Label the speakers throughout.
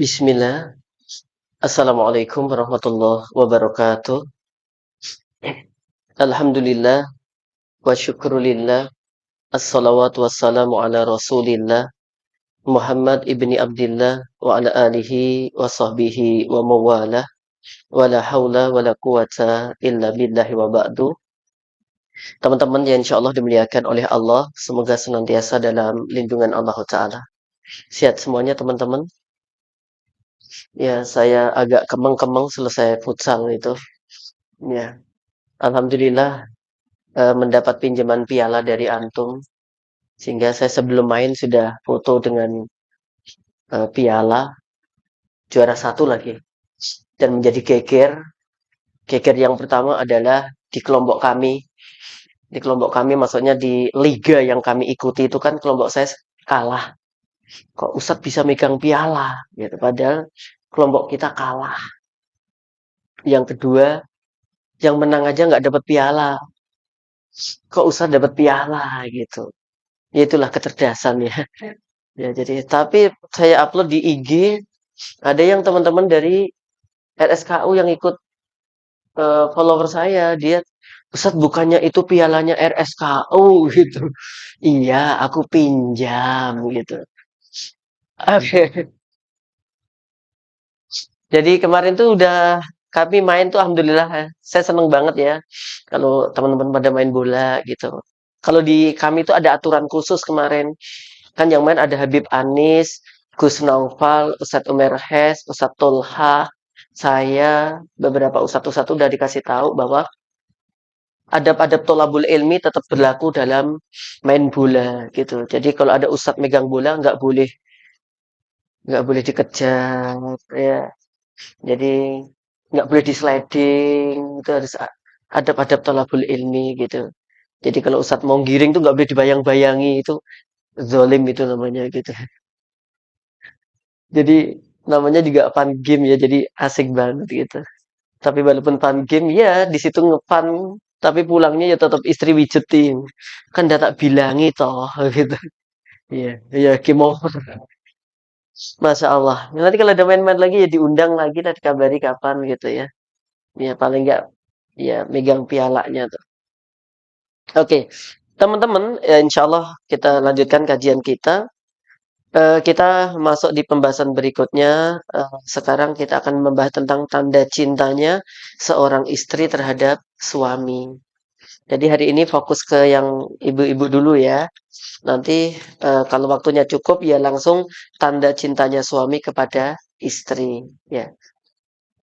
Speaker 1: Bismillah. Assalamualaikum warahmatullahi wabarakatuh. Alhamdulillah wa syukrulillah. Assalawatu wassalamu ala rasulillah. Muhammad ibni Abdillah wa ala alihi wa sahbihi wa mawalah. Wa la hawla wa la quwata illa billahi wa ba'du. Teman-teman yang insya Allah dimuliakan oleh Allah. Semoga senantiasa dalam lindungan Allah Ta'ala. Sehat semuanya teman-teman. Ya, saya agak kemeng-kemeng selesai futsal itu. Ya, Alhamdulillah mendapat pinjaman piala dari antum, sehingga saya sebelum main sudah foto dengan piala juara satu lagi, dan menjadi geger. Geger yang pertama adalah di kelompok kami. Di kelompok kami maksudnya di liga yang kami ikuti itu kan kelompok saya kalah. Kok Ustadz bisa megang piala? Gitu. Padahal kelompok kita kalah. Yang kedua, yang menang aja nggak dapat piala. Kok Ustadz dapat piala gitu? Ya itulah kecerdasan ya. Ya, jadi tapi saya upload di IG, ada yang teman-teman dari RSKU yang ikut follower saya, dia, Ustadz bukannya itu pialanya RSKU gitu. Iya, aku pinjam gitu. Oke. Jadi kemarin tuh udah kami main tuh alhamdulillah ya. Saya seneng banget ya kalau teman-teman pada main bola gitu. Kalau di kami tuh ada aturan khusus kemarin. Kan yang main ada Habib Anis, Gus Naufal, Ustadz Umer Hes, Ustadz Tolha, saya, beberapa ustadz-ustadz udah dikasih tahu bahwa adab-adab tolabul ilmi tetap berlaku dalam main bola gitu. Jadi kalau ada ustadz megang bola nggak boleh dikejar ya. Jadi nggak boleh disliding, itu harus adab-adab tolabul ilmi gitu. Jadi kalau ustadz mau giring tuh nggak boleh dibayang-bayangi, itu zolim itu namanya gitu. Jadi namanya juga fun game ya, jadi asik banget gitu. Tapi walaupun fun game ya di situ ngefun, tapi pulangnya ya tetap istri wijetin. Kan udah tak bilangi toh gitu. Iya, iya game over. Masya Allah. Nanti kalau ada main-main lagi ya diundang lagi dan dikabari kapan gitu ya. Ya paling nggak ya megang pialanya tuh. Oke, teman-teman, ya insya Allah kita lanjutkan kajian kita. Kita masuk di pembahasan berikutnya. Sekarang kita akan membahas tentang tanda cintanya seorang istri terhadap suami. Jadi hari ini fokus ke yang ibu-ibu dulu ya. Nanti kalau waktunya cukup ya langsung tanda cintanya suami kepada istri. Ya,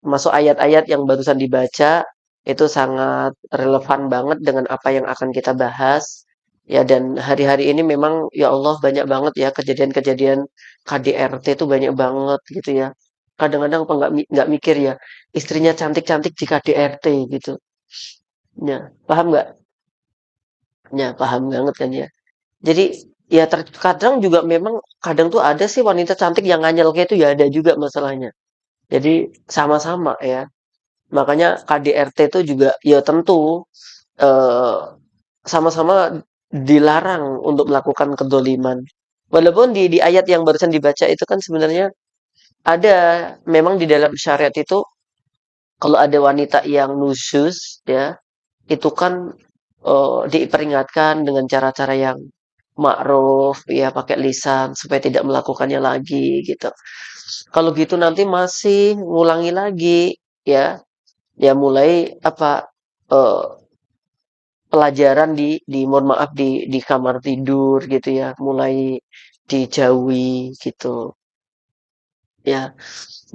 Speaker 1: masuk ayat-ayat yang barusan dibaca itu sangat relevan banget dengan apa yang akan kita bahas. Ya, dan hari-hari ini memang ya Allah banyak banget ya kejadian-kejadian KDRT itu banyak banget gitu ya. Kadang-kadang apa nggak mikir ya istrinya cantik-cantik di KDRT gitu. Ya, paham nggak? Ya, paham banget kan ya. Jadi ya terkadang juga memang kadang tuh ada sih wanita cantik yang nganyel kayak itu ya ada juga masalahnya. Jadi sama-sama ya. Makanya KDRT itu juga ya tentu eh, sama-sama dilarang untuk melakukan kedoliman. Walaupun di ayat yang barusan dibaca itu kan sebenarnya ada memang di dalam syariat itu kalau ada wanita yang nusyus ya itu kan diperingatkan dengan cara-cara yang ma'ruf ya pakai lisan supaya tidak melakukannya lagi gitu. Kalau gitu nanti masih ngulangi lagi ya. Ya mulai apa eh, pelajaran di mohon maaf di kamar tidur gitu ya, mulai dijauhi gitu. Ya,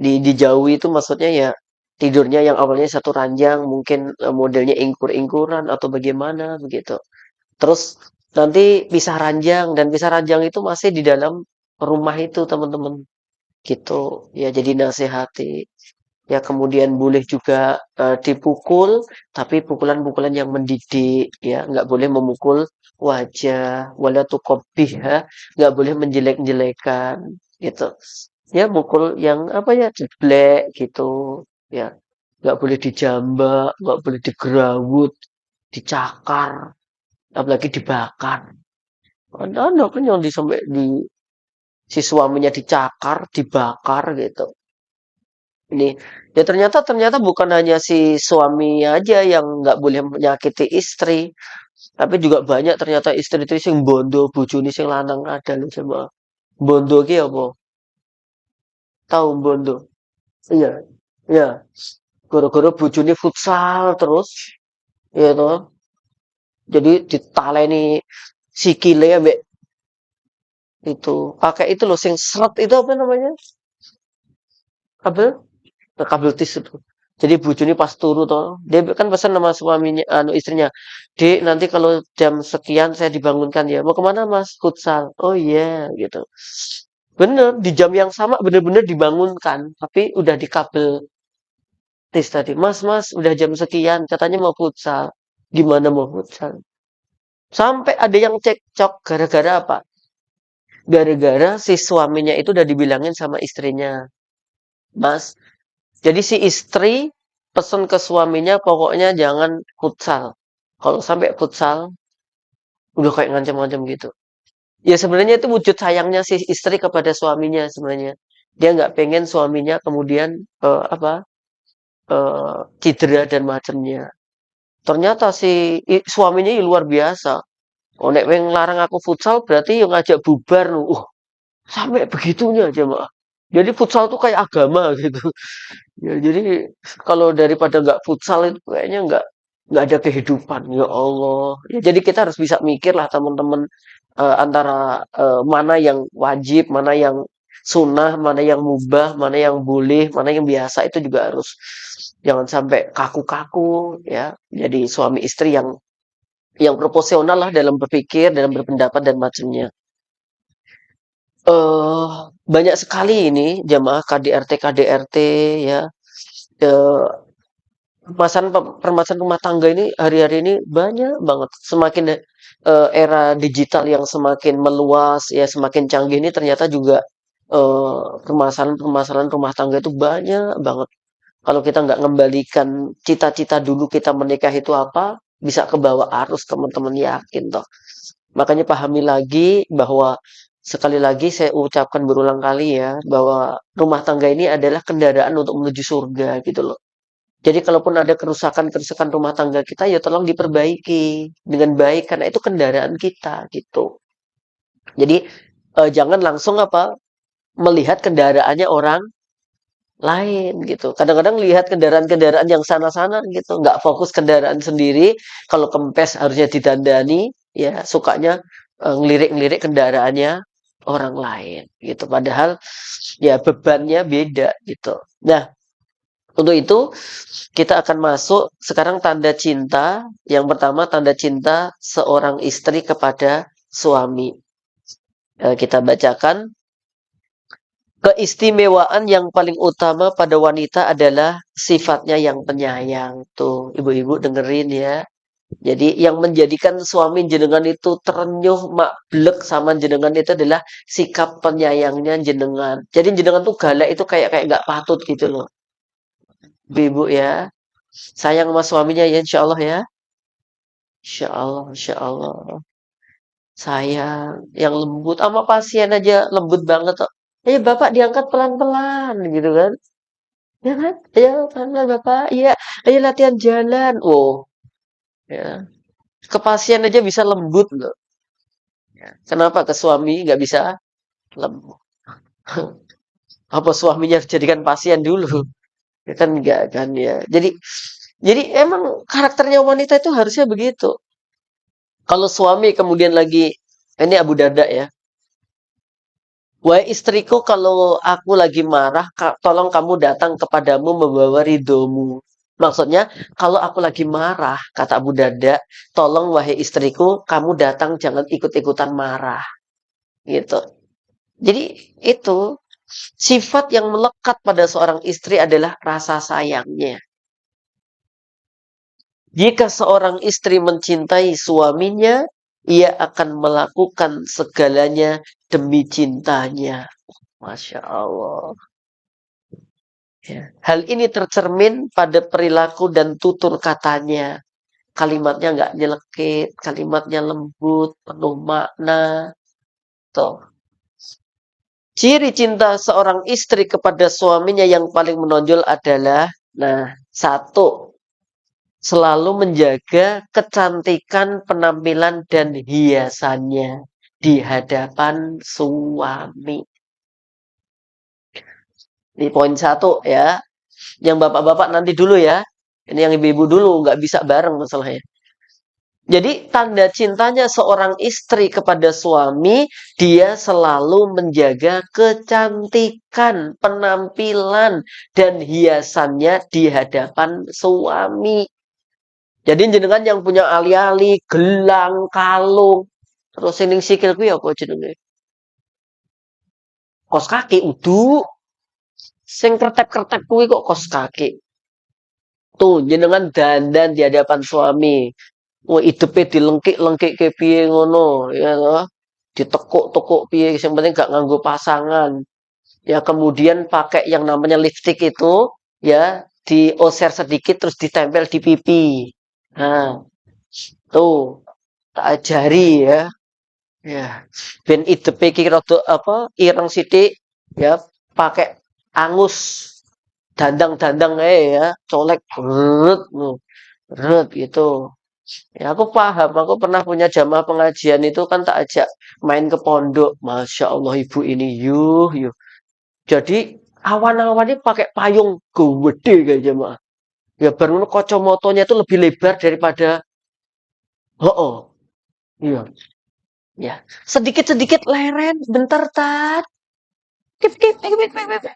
Speaker 1: dijauhi itu maksudnya ya tidurnya yang awalnya satu ranjang mungkin modelnya ingkur-ingkuran atau bagaimana begitu. Terus nanti pisah ranjang dan pisah ranjang itu masih di dalam rumah itu teman-teman gitu. Ya jadi nasihati. Ya kemudian boleh juga dipukul, tapi pukulan-pukulan yang mendidik, ya nggak boleh memukul wajah, wala tuqabbiha, nggak boleh menjelek-jelekan, gitu. Ya mukul yang apa ya jeblek gitu, ya nggak boleh dijambak, nggak boleh digerawut, dicakar, apalagi dibakar. Ada kan yang di sampai di Si suaminya dicakar, dibakar gitu. Ini ya ternyata ternyata bukan hanya si suami aja yang nggak boleh menyakiti istri, tapi juga banyak ternyata istri itu sing bondo bojone sing lanang ada loh coba. Bondo ki apa? Tahu bondo? Iya, iya. Gara-gara bojone futsal terus, ya toh. Jadi ditaleni sikile ambek itu. Pakai itu loh sing seret itu apa namanya? Kabel? Kabel tis itu. Jadi bojone pas turu toh, dia kan pesan sama suaminya, anu istrinya, "Dek, nanti kalau jam sekian saya dibangunkan ya. Mau kemana Mas? Futsal." Oh iya, gitu. Bener, di jam yang sama bener-bener dibangunkan, tapi udah di kabel tis tadi. Mas, Mas, udah jam sekian, katanya mau futsal. Gimana mau futsal? Sampai ada yang cekcok gara-gara apa? Gara-gara si suaminya itu udah dibilangin sama istrinya, Mas, jadi si istri pesen ke suaminya pokoknya jangan futsal. Kalau sampai futsal, udah kayak ngancam-ngancam gitu. Ya sebenarnya itu wujud sayangnya si istri kepada suaminya sebenarnya. Dia nggak pengen suaminya kemudian cedera dan macamnya. Ternyata si suaminya ini luar biasa. Oh, nek weng larang aku futsal berarti yang ngajak bubar lu. Sampai begitunya aja, Mak. Jadi futsal tuh kayak agama gitu. Ya, jadi kalau daripada nggak futsal itu kayaknya nggak ada kehidupan. Ya Allah. Ya, jadi kita harus bisa mikir lah teman-teman antara mana yang wajib, mana yang sunnah, mana yang mubah, mana yang boleh, mana yang biasa itu juga harus jangan sampai kaku-kaku ya. Jadi suami istri yang proporsional lah dalam berpikir, dalam berpendapat dan macamnya. Banyak sekali ini jamaah KDRT-KDRT ya. Eh, permasalahan rumah tangga ini hari-hari ini banyak banget. Semakin era digital yang semakin meluas, ya semakin canggih ini ternyata juga permasalahan-permasalahan rumah tangga itu banyak banget. Kalau kita nggak ngembalikan cita-cita dulu kita menikah itu apa, bisa kebawa arus teman-teman yakin toh. Makanya pahami lagi bahwa sekali lagi saya ucapkan berulang kali ya, bahwa rumah tangga ini adalah kendaraan untuk menuju surga gitu loh. Jadi kalaupun ada kerusakan-kerusakan rumah tangga kita, ya tolong diperbaiki dengan baik karena itu kendaraan kita gitu. Jadi jangan langsung melihat kendaraannya orang lain gitu. Kadang-kadang lihat kendaraan-kendaraan yang sana-sana gitu, nggak fokus kendaraan sendiri. Kalau kempes harusnya didandani, ya sukanya ngelirik-ngelirik kendaraannya orang lain gitu. Padahal ya bebannya beda gitu. Nah, untuk itu kita akan masuk sekarang tanda cinta. Yang pertama tanda cinta seorang istri kepada suami. Kita bacakan keistimewaan yang paling utama pada wanita adalah sifatnya yang penyayang. Tuh, ibu-ibu dengerin ya. Jadi yang menjadikan suami jenengan itu terenyuh mablek sama jenengan itu adalah sikap penyayangnya jenengan. Jadi jenengan tuh galak itu kayak kayak nggak patut gitu loh. Ibu ya, sayang sama suaminya ya insya Allah ya. Insya Allah, insya Allah. Sayang, yang lembut sama pasien aja lembut banget kok. Bapak diangkat pelan-pelan gitu kan. Ya kan? Ayo pelan-pelan Bapak. Iya, ayo latihan jalan. Oh, ya. Ke pasien aja bisa lembut loh. Ya. Kenapa ke suami nggak bisa lembut? Apa suaminya dijadikan pasien dulu? Ya kan enggak kan ya. Jadi emang karakternya wanita itu harusnya begitu. Kalau suami kemudian lagi ini Abu Darda ya. Wahai istriku, kalau aku lagi marah, tolong kamu datang kepadamu membawa ridhomu. Maksudnya, kalau aku lagi marah, kata Abu Darda, tolong wahai istriku, kamu datang jangan ikut-ikutan marah. Gitu. Jadi itu sifat yang melekat pada seorang istri adalah rasa sayangnya. Jika seorang istri mencintai suaminya, ia akan melakukan segalanya demi cintanya. Masya Allah. Ya. Hal ini tercermin pada perilaku dan tutur katanya. Kalimatnya nggak nyelekit, kalimatnya lembut, penuh makna. Tuh. Ciri cinta seorang istri kepada suaminya yang paling menonjol adalah, nah, satu, selalu menjaga kecantikan penampilan dan hiasannya di hadapan suami. Ini poin satu ya. Yang bapak-bapak nanti dulu ya. Ini yang ibu-ibu dulu, nggak bisa bareng masalahnya. Jadi tanda cintanya seorang istri kepada suami, dia selalu menjaga kecantikan, penampilan, dan hiasannya di hadapan suami. Jadi jenengan yang punya ali-ali, gelang, kalung, terus sing sikil kuwi apa jenenge? Kos kaki udu. Sing kertep-kertep kuwi kok kos kaki. Tuh, jenengan dandan di hadapan suami. Wah, idepe dilengkik-lengkikke piye ngono, ya toh. Ditekuk-tekuk piye, yang penting gak nganggo pasangan. Ya, kemudian pakai yang namanya lipstick itu, ya, dioser sedikit terus ditempel di pipi. Nah, tuh, tak ajari ya. Ya, ben idepe iki rada apa, ireng sithik, ya, pakai angus. Dandang-dandang ya, colek brut, brut gitu. Ya aku paham, aku pernah punya jamaah pengajian itu kan tak ajak main ke pondok. Masya Allah ibu ini yuh. Jadi awan-awan ini pakai payung gede kayak jamaah. Ya baru kocomotonya itu lebih lebar daripada oh, oh iya. Ya, sedikit-sedikit leren, bentar tat. Kip.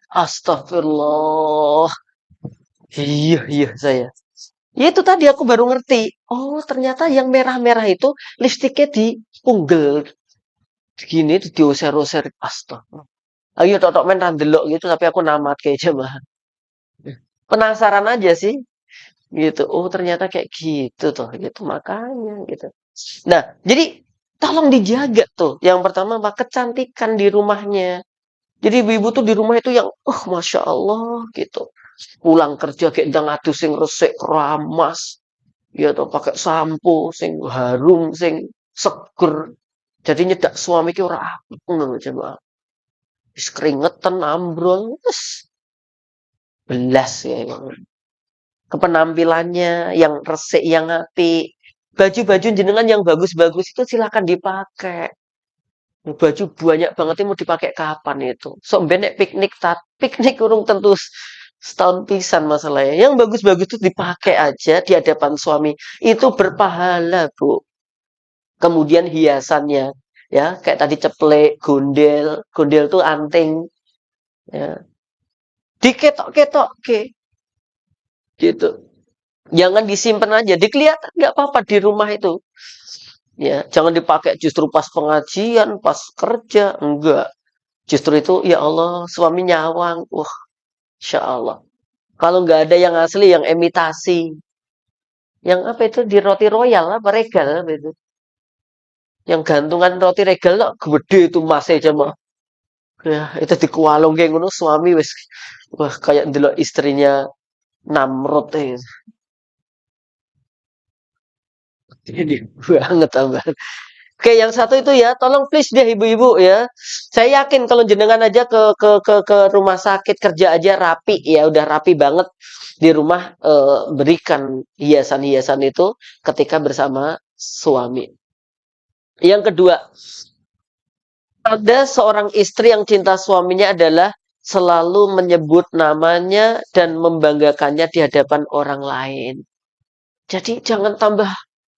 Speaker 1: Astagfirullah. Iya saya. Ya itu tadi aku baru ngerti. Oh, ternyata yang merah-merah itu lipstiknya dipunggel gini diusir-usir. Astaga. Ayo tok men randelok gitu tapi aku namat kayak mah. Penasaran aja sih gitu. Oh, ternyata kayak gitu tuh gitu makanya gitu. Nah, jadi tolong dijaga tuh. Yang pertama apa? Kecantikan di rumahnya. Jadi ibu-ibu tuh di rumah itu yang Masya Allah gitu. Pulang kerja kayak ndang adu sing resik keramas. Ya toh pakai sampo sing harum sing seger. Jadi nyedak suami ki ora apik ngono coba. Wis keringetan ambrol wis belas ya. Kepenampilannya yang resik yang apik. Baju-baju jenengan yang bagus-bagus itu silakan dipakai. Baju banyak banget ini mau dipakai kapan itu. Sok benek piknik piknik urung tentu setahun pisan masalahnya. Yang bagus-bagus itu dipakai aja di hadapan suami. Itu berpahala, Bu. Kemudian hiasannya ya kayak tadi ceplek, gondel tuh anting ya. Diketok-ketok ke gitu. Jangan disimpan aja, dikelihatan nggak apa-apa di rumah itu. Ya, jangan dipakai justru pas pengajian, pas kerja, enggak. Justru itu ya Allah, suami nyawang. Wah, Insya Allah. Kalau nggak ada yang asli, yang imitasi. Yang apa itu di roti royal apa regal apa itu. Yang gantungan roti regal lah gede itu masih aja mah. Ya, itu dikualung kayak ngono suami wis wah kayak ndelok istrinya Namrud ini banget tambah. Oke, yang satu itu ya, tolong please deh ibu-ibu ya. Saya yakin kalau jenengan aja ke rumah sakit kerja aja rapi ya, udah rapi banget di rumah berikan hiasan-hiasan itu ketika bersama suami. Yang kedua, ada seorang istri yang cinta suaminya adalah selalu menyebut namanya dan membanggakannya di hadapan orang lain. Jadi jangan tambah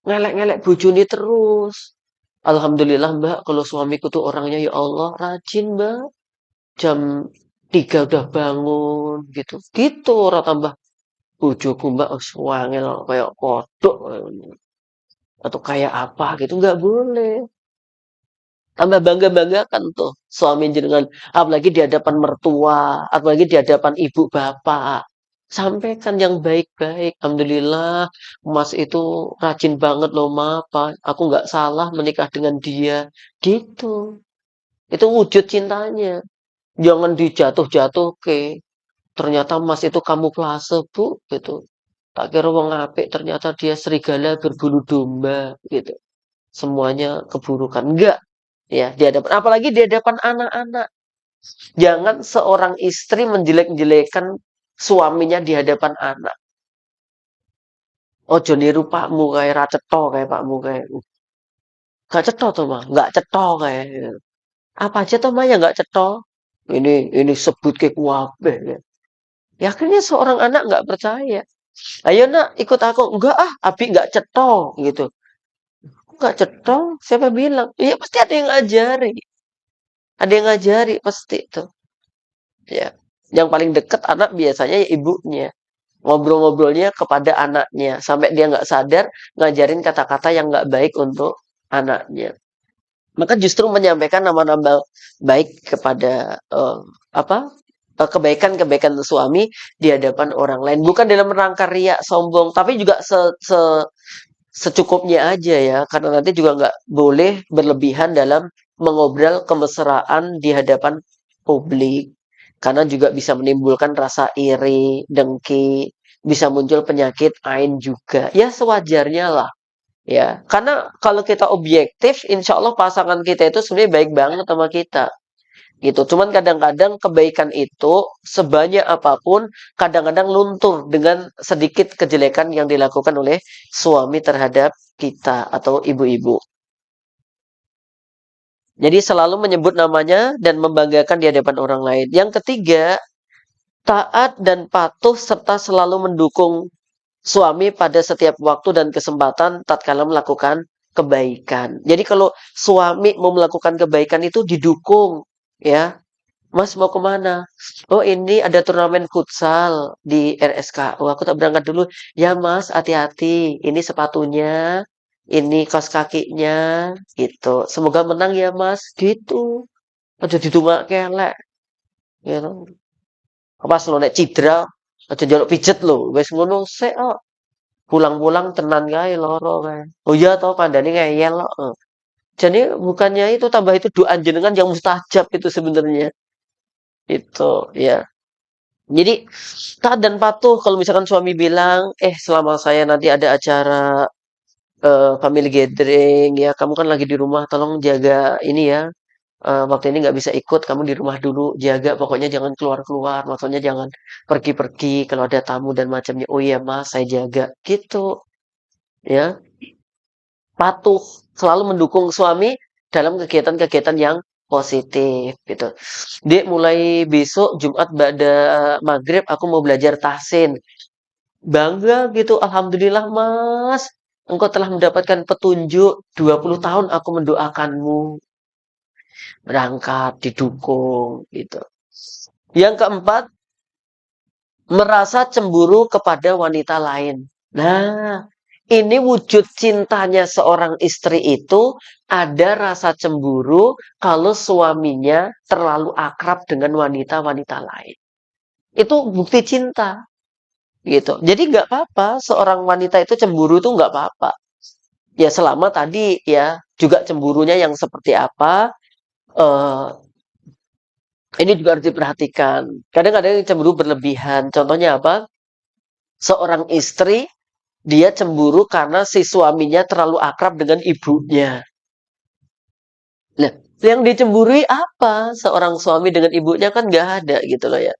Speaker 1: ngelek-ngelek bojone terus. Alhamdulillah Mbak, kalau suamiku tuh orangnya ya Allah rajin Mbak. Jam 3 udah bangun gitu. Gitu orang tambah bojoku Mbak wangel kayak kodok atau kayak apa gitu nggak boleh. Tambah bangga-banggakan tuh suami jenengan. Apalagi di hadapan mertua, apalagi di hadapan ibu bapak. Sampaikan yang baik-baik. Alhamdulillah, Mas itu rajin banget loh, Ma. Pak. Aku nggak salah menikah dengan dia. Gitu. Itu wujud cintanya. Jangan dijatuh-jatuh ke. Ternyata Mas itu kamuflase, Bu. Gitu. Tak kira wong apik, ternyata dia serigala berbulu domba. Gitu. Semuanya keburukan. Enggak. Ya, di hadapan apalagi di hadapan anak-anak. Jangan seorang istri menjelek-jelekan suaminya di hadapan anak. Ojo niru pakmu kayak ra cetha kayak pakmu kayak. Gak cetha tuh mah, gak cetha kayak. Apa aja tuh mah ya gak cetha. Ini sebut ke kuabe. Ya akhirnya seorang anak nggak percaya. Ayo nak ikut aku. Enggak ah, Abi nggak cetha gitu. Nggak cetha, siapa bilang? Iya pasti ada yang ngajari. Ada yang ngajari pasti tuh. Ya. Yang paling dekat anak biasanya ya ibunya. Ngobrol-ngobrolnya kepada anaknya. Sampai dia nggak sadar ngajarin kata-kata yang nggak baik untuk anaknya. Maka justru menyampaikan nama-nama baik kepada apa kebaikan-kebaikan suami di hadapan orang lain. Bukan dalam rangka riak, sombong, tapi juga secukupnya aja ya. Karena nanti juga nggak boleh berlebihan dalam mengobrol kemesraan di hadapan publik. Karena juga bisa menimbulkan rasa iri, dengki, bisa muncul penyakit ain juga. Ya sewajarnya lah. Ya, karena kalau kita objektif, insya Allah pasangan kita itu sebenarnya baik banget sama kita. Gitu. Cuman kadang-kadang kebaikan itu sebanyak apapun kadang-kadang luntur dengan sedikit kejelekan yang dilakukan oleh suami terhadap kita atau ibu-ibu. Jadi selalu menyebut namanya dan membanggakan di hadapan orang lain. Yang ketiga, taat dan patuh serta selalu mendukung suami pada setiap waktu dan kesempatan tatkala melakukan kebaikan. Jadi kalau suami mau melakukan kebaikan itu didukung, ya. Mas mau kemana? Oh ini ada turnamen futsal di RSKU. Aku tak berangkat dulu. Ya mas, hati-hati. Ini sepatunya, ini kaos kakinya, gitu. Semoga menang ya mas, gitu. Aja didungak kelek, gitu. Pas lo nek cidra, aja njaluk pijet lo. Wes ngono sik kok. Pulang-pulang tenan kae loro kae. Oh iya toh kandhane ngeyel kok. Jadi bukannya itu tambah itu doa jenengan yang mustajab itu sebenarnya. Itu ya. Jadi taat dan patuh kalau misalkan suami bilang, selama saya nanti ada acara family gathering ya, kamu kan lagi di rumah, tolong jaga ini ya. Waktu ini nggak bisa ikut, kamu di rumah dulu, jaga pokoknya jangan keluar-keluar, maksudnya jangan pergi-pergi kalau ada tamu dan macamnya. Oh iya mas, saya jaga, gitu ya. Patuh, selalu mendukung suami dalam kegiatan-kegiatan yang positif gitu. Dek, mulai besok Jumat pada maghrib aku mau belajar tahsin. Bangga gitu, alhamdulillah Mas. Engkau telah mendapatkan petunjuk 20 tahun aku mendoakanmu. Berangkat, didukung gitu. Yang keempat, merasa cemburu kepada wanita lain. Nah, ini wujud cintanya seorang istri itu ada rasa cemburu kalau suaminya terlalu akrab dengan wanita-wanita lain. Itu bukti cinta, gitu. Jadi nggak apa-apa, seorang wanita itu cemburu itu nggak apa-apa. Ya selama tadi ya juga cemburunya yang seperti apa, eh, ini juga harus diperhatikan. Kadang-kadang cemburu berlebihan. Contohnya apa? Seorang istri dia cemburu karena si suaminya terlalu akrab dengan ibunya. Nah, yang dicemburui apa? Seorang suami dengan ibunya kan nggak ada gitu loh ya.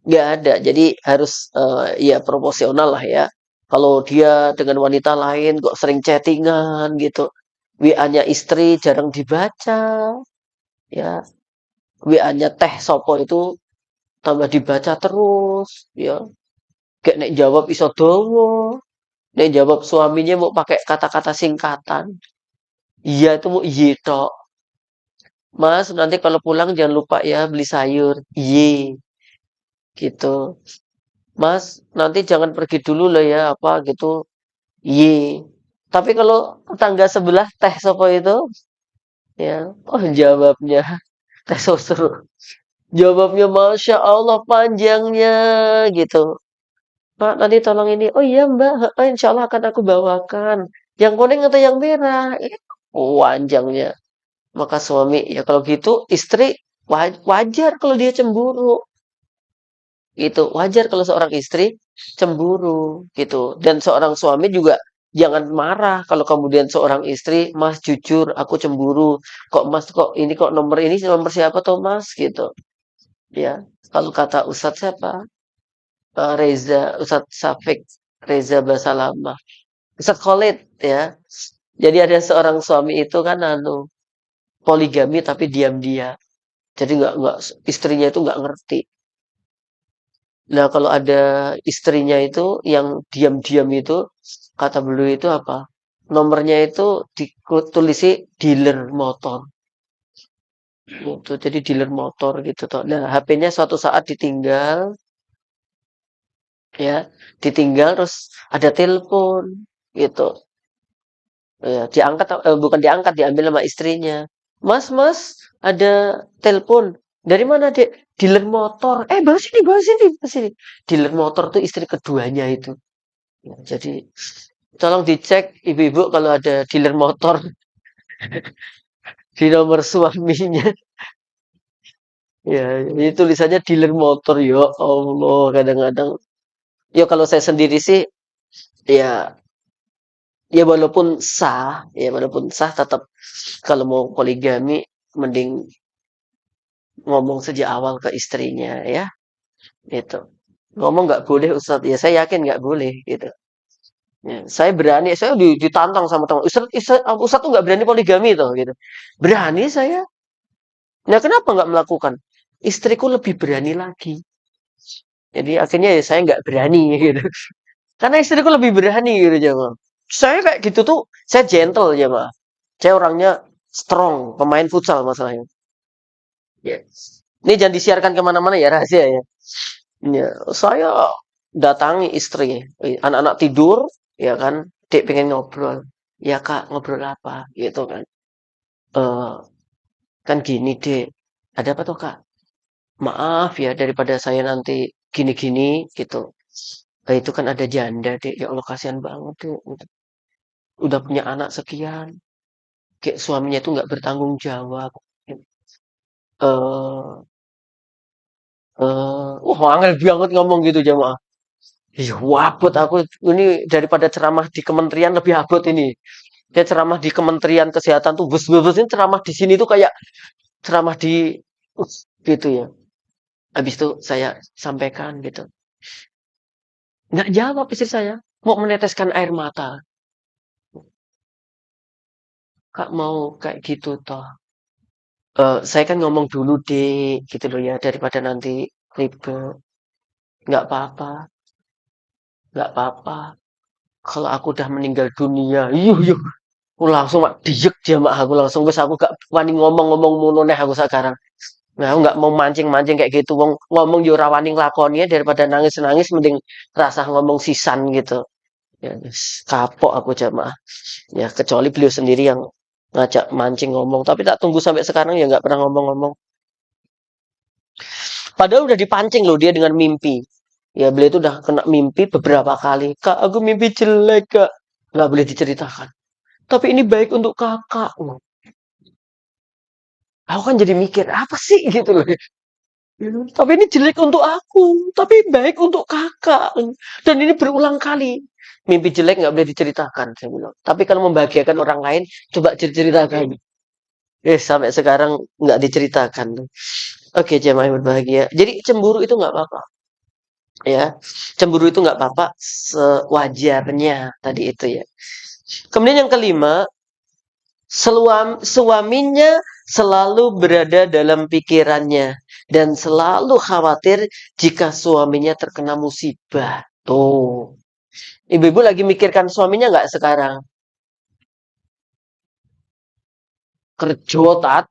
Speaker 1: Nggak ada. Jadi harus ya proporsional lah ya. Kalau dia dengan wanita lain kok sering chattingan gitu. WA-nya istri jarang dibaca. Ya, WA-nya teh sopo itu tambah dibaca terus. Ya, kayak nek jawab iso dawa. Nek jawab suaminya mau pakai kata-kata singkatan. Iya itu mau iya tok. Mas, nanti kalau pulang jangan lupa ya beli sayur. Iya, gitu. Mas, nanti jangan pergi dulu loh ya, apa gitu. Iya. Tapi kalau tetangga sebelah teh sopo itu, ya, oh jawabnya teh susu. Jawabnya Masya Allah panjangnya gitu. Pak, nanti tolong ini. Oh iya Mbak, insya Allah akan aku bawakan. Yang kuning atau yang merah? Panjangnya. Maka suami, ya kalau gitu istri wajar kalau dia cemburu. Gitu. Wajar kalau seorang istri cemburu gitu. Dan seorang suami juga jangan marah kalau kemudian seorang istri, Mas jujur aku cemburu. Kok Mas kok ini kok nomor ini nomor siapa tuh Mas gitu. Ya, kalau kata Ustadz siapa? Reza, Ustadz Syafiq Reza Basalamah. Ustadz Khalid ya. Jadi ada seorang suami itu kan poligami tapi diam-diam. Jadi nggak istrinya itu nggak ngerti. Nah kalau ada istrinya itu yang diam-diam itu kata beliau itu apa? Nomornya itu ditulis dealer motor. Gitu. Jadi dealer motor gitu toh. Nah HP-nya suatu saat ditinggal ya, ditinggal terus ada telepon gitu. Ya, diangkat bukan diangkat, diambil sama istrinya. "Mas, Mas, ada telepon." "Dari mana, Dek?" "Dealer motor." Bawa sini, bawa sini, bawa sini." Dealer motor tuh istri keduanya itu. Ya, jadi tolong dicek ibu-ibu kalau ada dealer motor di nomor suaminya. Ya, ini tulisannya dealer motor. Ya Allah, kadang-kadang. Ya kalau saya sendiri sih, ya ya walaupun sah tetap kalau mau poligami mending ngomong sejak awal ke istrinya ya, gitu. Ngomong nggak boleh Ustadz, ya saya yakin nggak boleh gitu. Ya, saya berani, saya ditantang sama teman, Ustadz tuh nggak berani poligami tuh gitu. Berani saya. Nah kenapa nggak melakukan? Istriku lebih berani lagi. Jadi akhirnya ya saya nggak berani gitu. Karena istriku lebih berani gitu jemaah. Saya kayak gitu tuh, saya gentle jemaah. Saya orangnya strong, pemain futsal masalahnya. Ya. Ini jangan disiarkan kemana-mana ya rahasia ya. Ya, saya datangi istri, anak-anak tidur, ya kan, dek pengen ngobrol. Ya kak, ngobrol apa? Gitu kan. Eh, kan gini dek, ada apa tuh kak? Maaf ya daripada saya nanti gini-gini gitu. Itu kan ada janda dek, ya Allah kasihan banget dek. Udah punya anak sekian, kayak suaminya itu nggak bertanggung jawab. Eh, wah angel banget ngomong gitu jamaah. Iya, wabut aku ini daripada ceramah di kementerian lebih abot ini. Dia ceramah di Kementerian Kesehatan tuh bus-bus ini ceramah di sini tuh kayak ceramah di gitu ya. Habis itu saya sampaikan gitu. Nggak jawab istri saya. Mau meneteskan air mata. Kak mau kayak gitu toh. Saya kan ngomong dulu deh gitu loh ya daripada nanti ribet. Nggak apa-apa, nggak apa-apa. Kalau aku udah meninggal dunia, yuk yuk. Aku langsung mak diek dia mak aku langsung wes aku gak wani ngomong-ngomong mulu neh aku sekarang. Nah, aku nggak mau mancing-mancing kayak gitu. Wong ngomong yo ora wani nglakoni daripada nangis-nangis mending rasa ngomong sisan gitu. Ya, wis, kapok aku jamaah. Ya, kecuali beliau sendiri yang ngajak mancing ngomong. Tapi tak tunggu sampai sekarang ya nggak pernah ngomong-ngomong. Padahal udah dipancing loh dia dengan mimpi. Ya, beliau itu udah kena mimpi beberapa kali. Kak, aku mimpi jelek, Kak. Nggak boleh diceritakan. Tapi ini baik untuk kakak. Aku kan jadi mikir, apa sih gitu loh. Tapi ini jelek untuk aku, tapi baik untuk kakak. Dan ini berulang kali. Mimpi jelek nggak boleh diceritakan, saya bilang. Tapi kalau membahagiakan orang lain, coba ceritakan. Sampai sekarang nggak diceritakan. Oke, jemaah yang berbahagia. Jadi cemburu itu nggak apa-apa, ya. Cemburu itu nggak apa-apa, sewajarnya tadi itu ya. Kemudian yang kelima, suaminya selalu berada dalam pikirannya dan selalu khawatir jika suaminya terkena musibah. Tuh, ibu-ibu lagi mikirkan suaminya nggak sekarang? Kerjotat.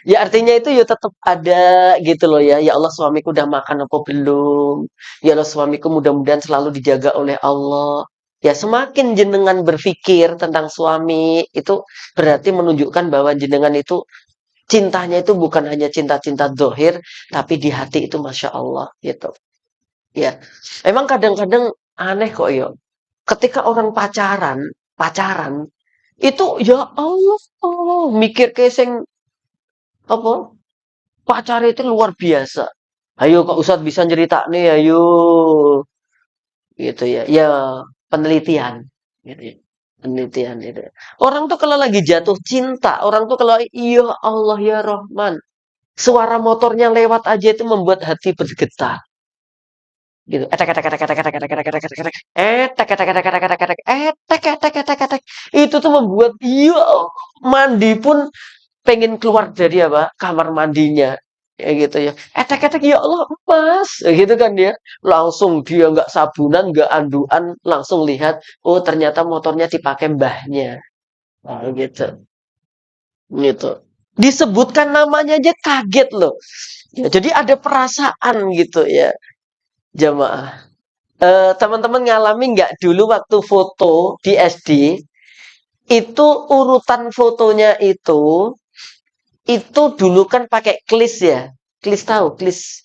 Speaker 1: Ya artinya itu ya tetap ada gitu loh ya. Ya Allah suamiku udah makan apa belum? Ya Allah suamiku mudah-mudahan selalu dijaga oleh Allah. Ya semakin jenengan berpikir tentang suami itu berarti menunjukkan bahwa jenengan itu cintanya itu bukan hanya cinta-cinta dohir, tapi di hati itu Masya Allah gitu. Ya, emang kadang-kadang aneh kok yo. Ketika orang pacaran itu ya Allah, mikir keseng apa pacar itu luar biasa. Ayo Kak Ustadz bisa cerita nih, ayo gitu ya. Ya penelitian, gitu ya. Penelitian itu. Orang tuh kalau lagi jatuh cinta, orang tuh kalau ya Allah ya Rahman, Suara motornya lewat aja itu membuat hati bergetar. Gitu. Etek, etek, etek, etek, etek, etek, etek, etek, etek, etek. Etek, etek, etek, etek, etek, etek. Etek, etek, etek, etek. Itu tuh membuat, iya, mandi pun pengen keluar dari apa, kamar mandinya. Ya gitu ya. Etek, etek, ya Allah, emas. Ya gitu kan dia. Langsung dia nggak sabunan, nggak anduan, langsung lihat, oh ternyata motornya dipakai mbahnya. Nah, gitu. Gitu. Disebutkan namanya aja kaget loh. Ya, jadi ada perasaan gitu ya, jamaah. Teman-teman ngalami nggak dulu waktu foto di SD, itu urutan fotonya itu dulu kan pakai klis ya. Klis tahu, klis.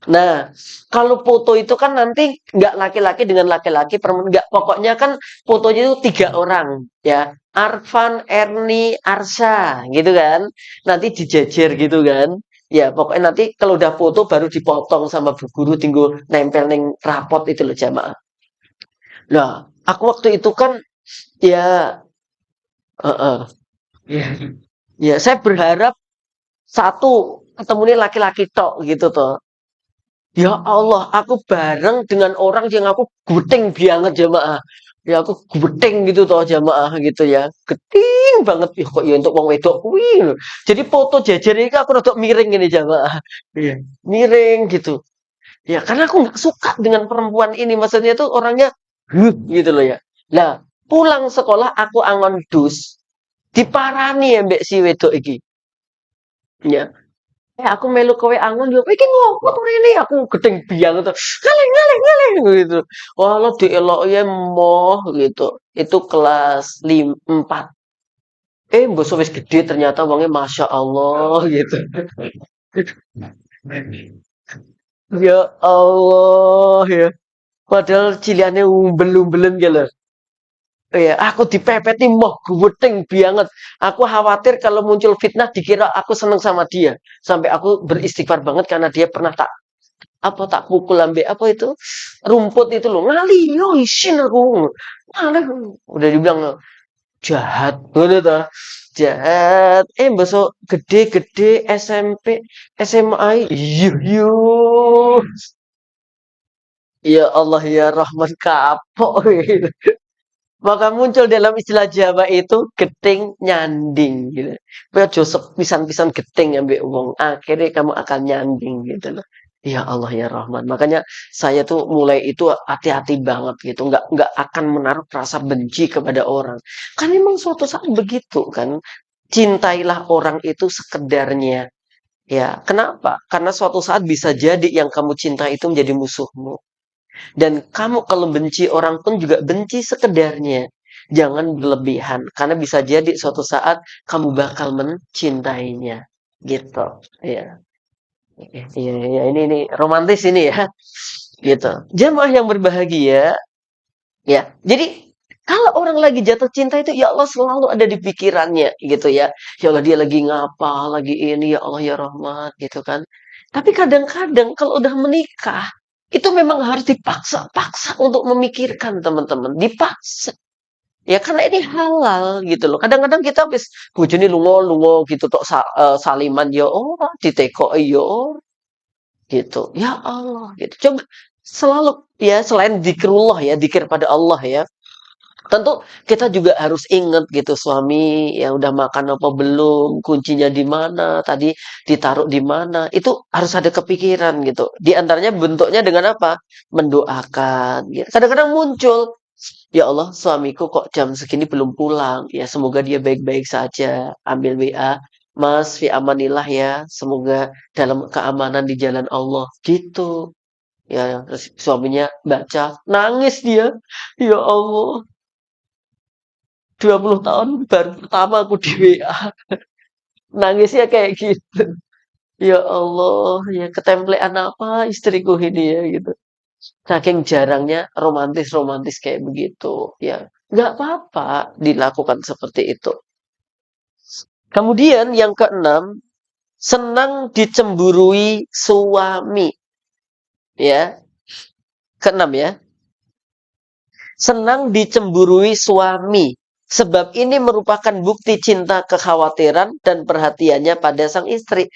Speaker 1: Nah, kalau foto itu kan nanti nggak laki-laki dengan laki-laki, perempuan nggak. Pokoknya kan fotonya itu 3 orang, ya. Arfan, Erni, Arsha, gitu kan. Nanti dijejer gitu kan. Ya, pokoknya nanti kalau udah foto baru dipotong sama bu guru, tinggal nempel neng rapot itu loh jamaah. Nah, aku waktu itu kan ya, heeh. Ya, saya berharap satu ketemunya laki-laki tok gitu toh. Ya Allah, aku bareng dengan orang yang aku guting banget jamaah. Ya aku guting gitu toh jamaah gitu ya. Geting banget. Ya kok ya untuk wong wedok kuwi lho. Jadi foto jajar ini aku rada miring ini jamaah. Iya, miring gitu. Ya karena aku nggak suka dengan perempuan ini. Maksudnya tuh orangnya gitu loh ya. Nah, pulang sekolah aku angon dus. Diparani ya mbek si wedok iki. Ya, aku melu kowe angon yo iki ngopo to rene aku gedeng biang to. Ngalih ngalih ngalih gitu. Walah dielok ya moh gitu. Itu kelas 4. Mbok wis gede ternyata wongnya Masya Allah gitu. Ya Allah ya. Padahal ciliannya umbel-umbelen gitu. Iya, aku dipepeti moh guweting banget. Aku khawatir kalau muncul fitnah dikira aku seneng sama dia. Sampai aku beristighfar banget karena dia pernah tak pukul ambek apa itu rumput itu loh ngali yo isin aku ngali udah dibilang jahat bener tuh jahat besok gede-gede SMP SMA iya yo ya Allah ya Rahman kapok gitu. Maka muncul dalam istilah Jawa itu geting nyanding gitu. Josep pisan-pisan geting ambek wong akhirnya kamu akan nyanding gitu loh. Ya Allah ya Rahman. Makanya saya tuh mulai itu hati-hati banget gitu. Nggak akan menaruh rasa benci kepada orang. Kan memang suatu saat begitu kan. Cintailah orang itu sekedarnya. Ya, kenapa? Karena suatu saat bisa jadi yang kamu cintai itu menjadi musuhmu. Dan kamu kalau benci orang pun juga benci sekedarnya. Jangan berlebihan. Karena bisa jadi suatu saat kamu bakal mencintainya. Gitu. Ya. Iya, iya, ini romantis ini ya. Gitu. Jamaah yang berbahagia, ya. Jadi kalau orang lagi jatuh cinta itu ya Allah selalu ada di pikirannya gitu ya. Ya Allah dia lagi ngapa, lagi ini ya Allah ya Rahmat gitu kan. Tapi kadang-kadang kalau udah menikah itu memang harus dipaksa-paksa untuk memikirkan teman-teman, dipaksa. Ya karena ini halal gitu loh. Kadang-kadang kita habis bojone lunga-lunga gitu tok saliman ya ora, ditekoki ya ora gitu. Ya Allah gitu. Coba selalu ya selain zikrullah ya, zikir pada Allah ya. Tentu kita juga harus ingat gitu suami yang udah makan apa belum, kuncinya di mana, tadi ditaruh di mana. Itu harus ada kepikiran gitu. Di antaranya bentuknya dengan apa? Mendoakan gitu. Kadang-kadang muncul, ya Allah, suamiku kok jam segini belum pulang. Ya semoga dia baik-baik saja. Ambil WA, Mas, fi amanillah ya. Semoga dalam keamanan di jalan Allah. Gitu. Ya, terus suaminya baca, nangis dia. Ya Allah, 20 tahun baru pertama aku di WA. Nangisnya kayak gitu. Ya Allah, ya ketemplean apa istriku ini ya gitu. Saking jarangnya romantis-romantis kayak begitu. Ya, nggak apa-apa dilakukan seperti itu. Kemudian yang keenam, senang dicemburui suami. Ya, keenam ya. Senang dicemburui suami. Sebab ini merupakan bukti cinta, kekhawatiran, dan perhatiannya pada sang istri.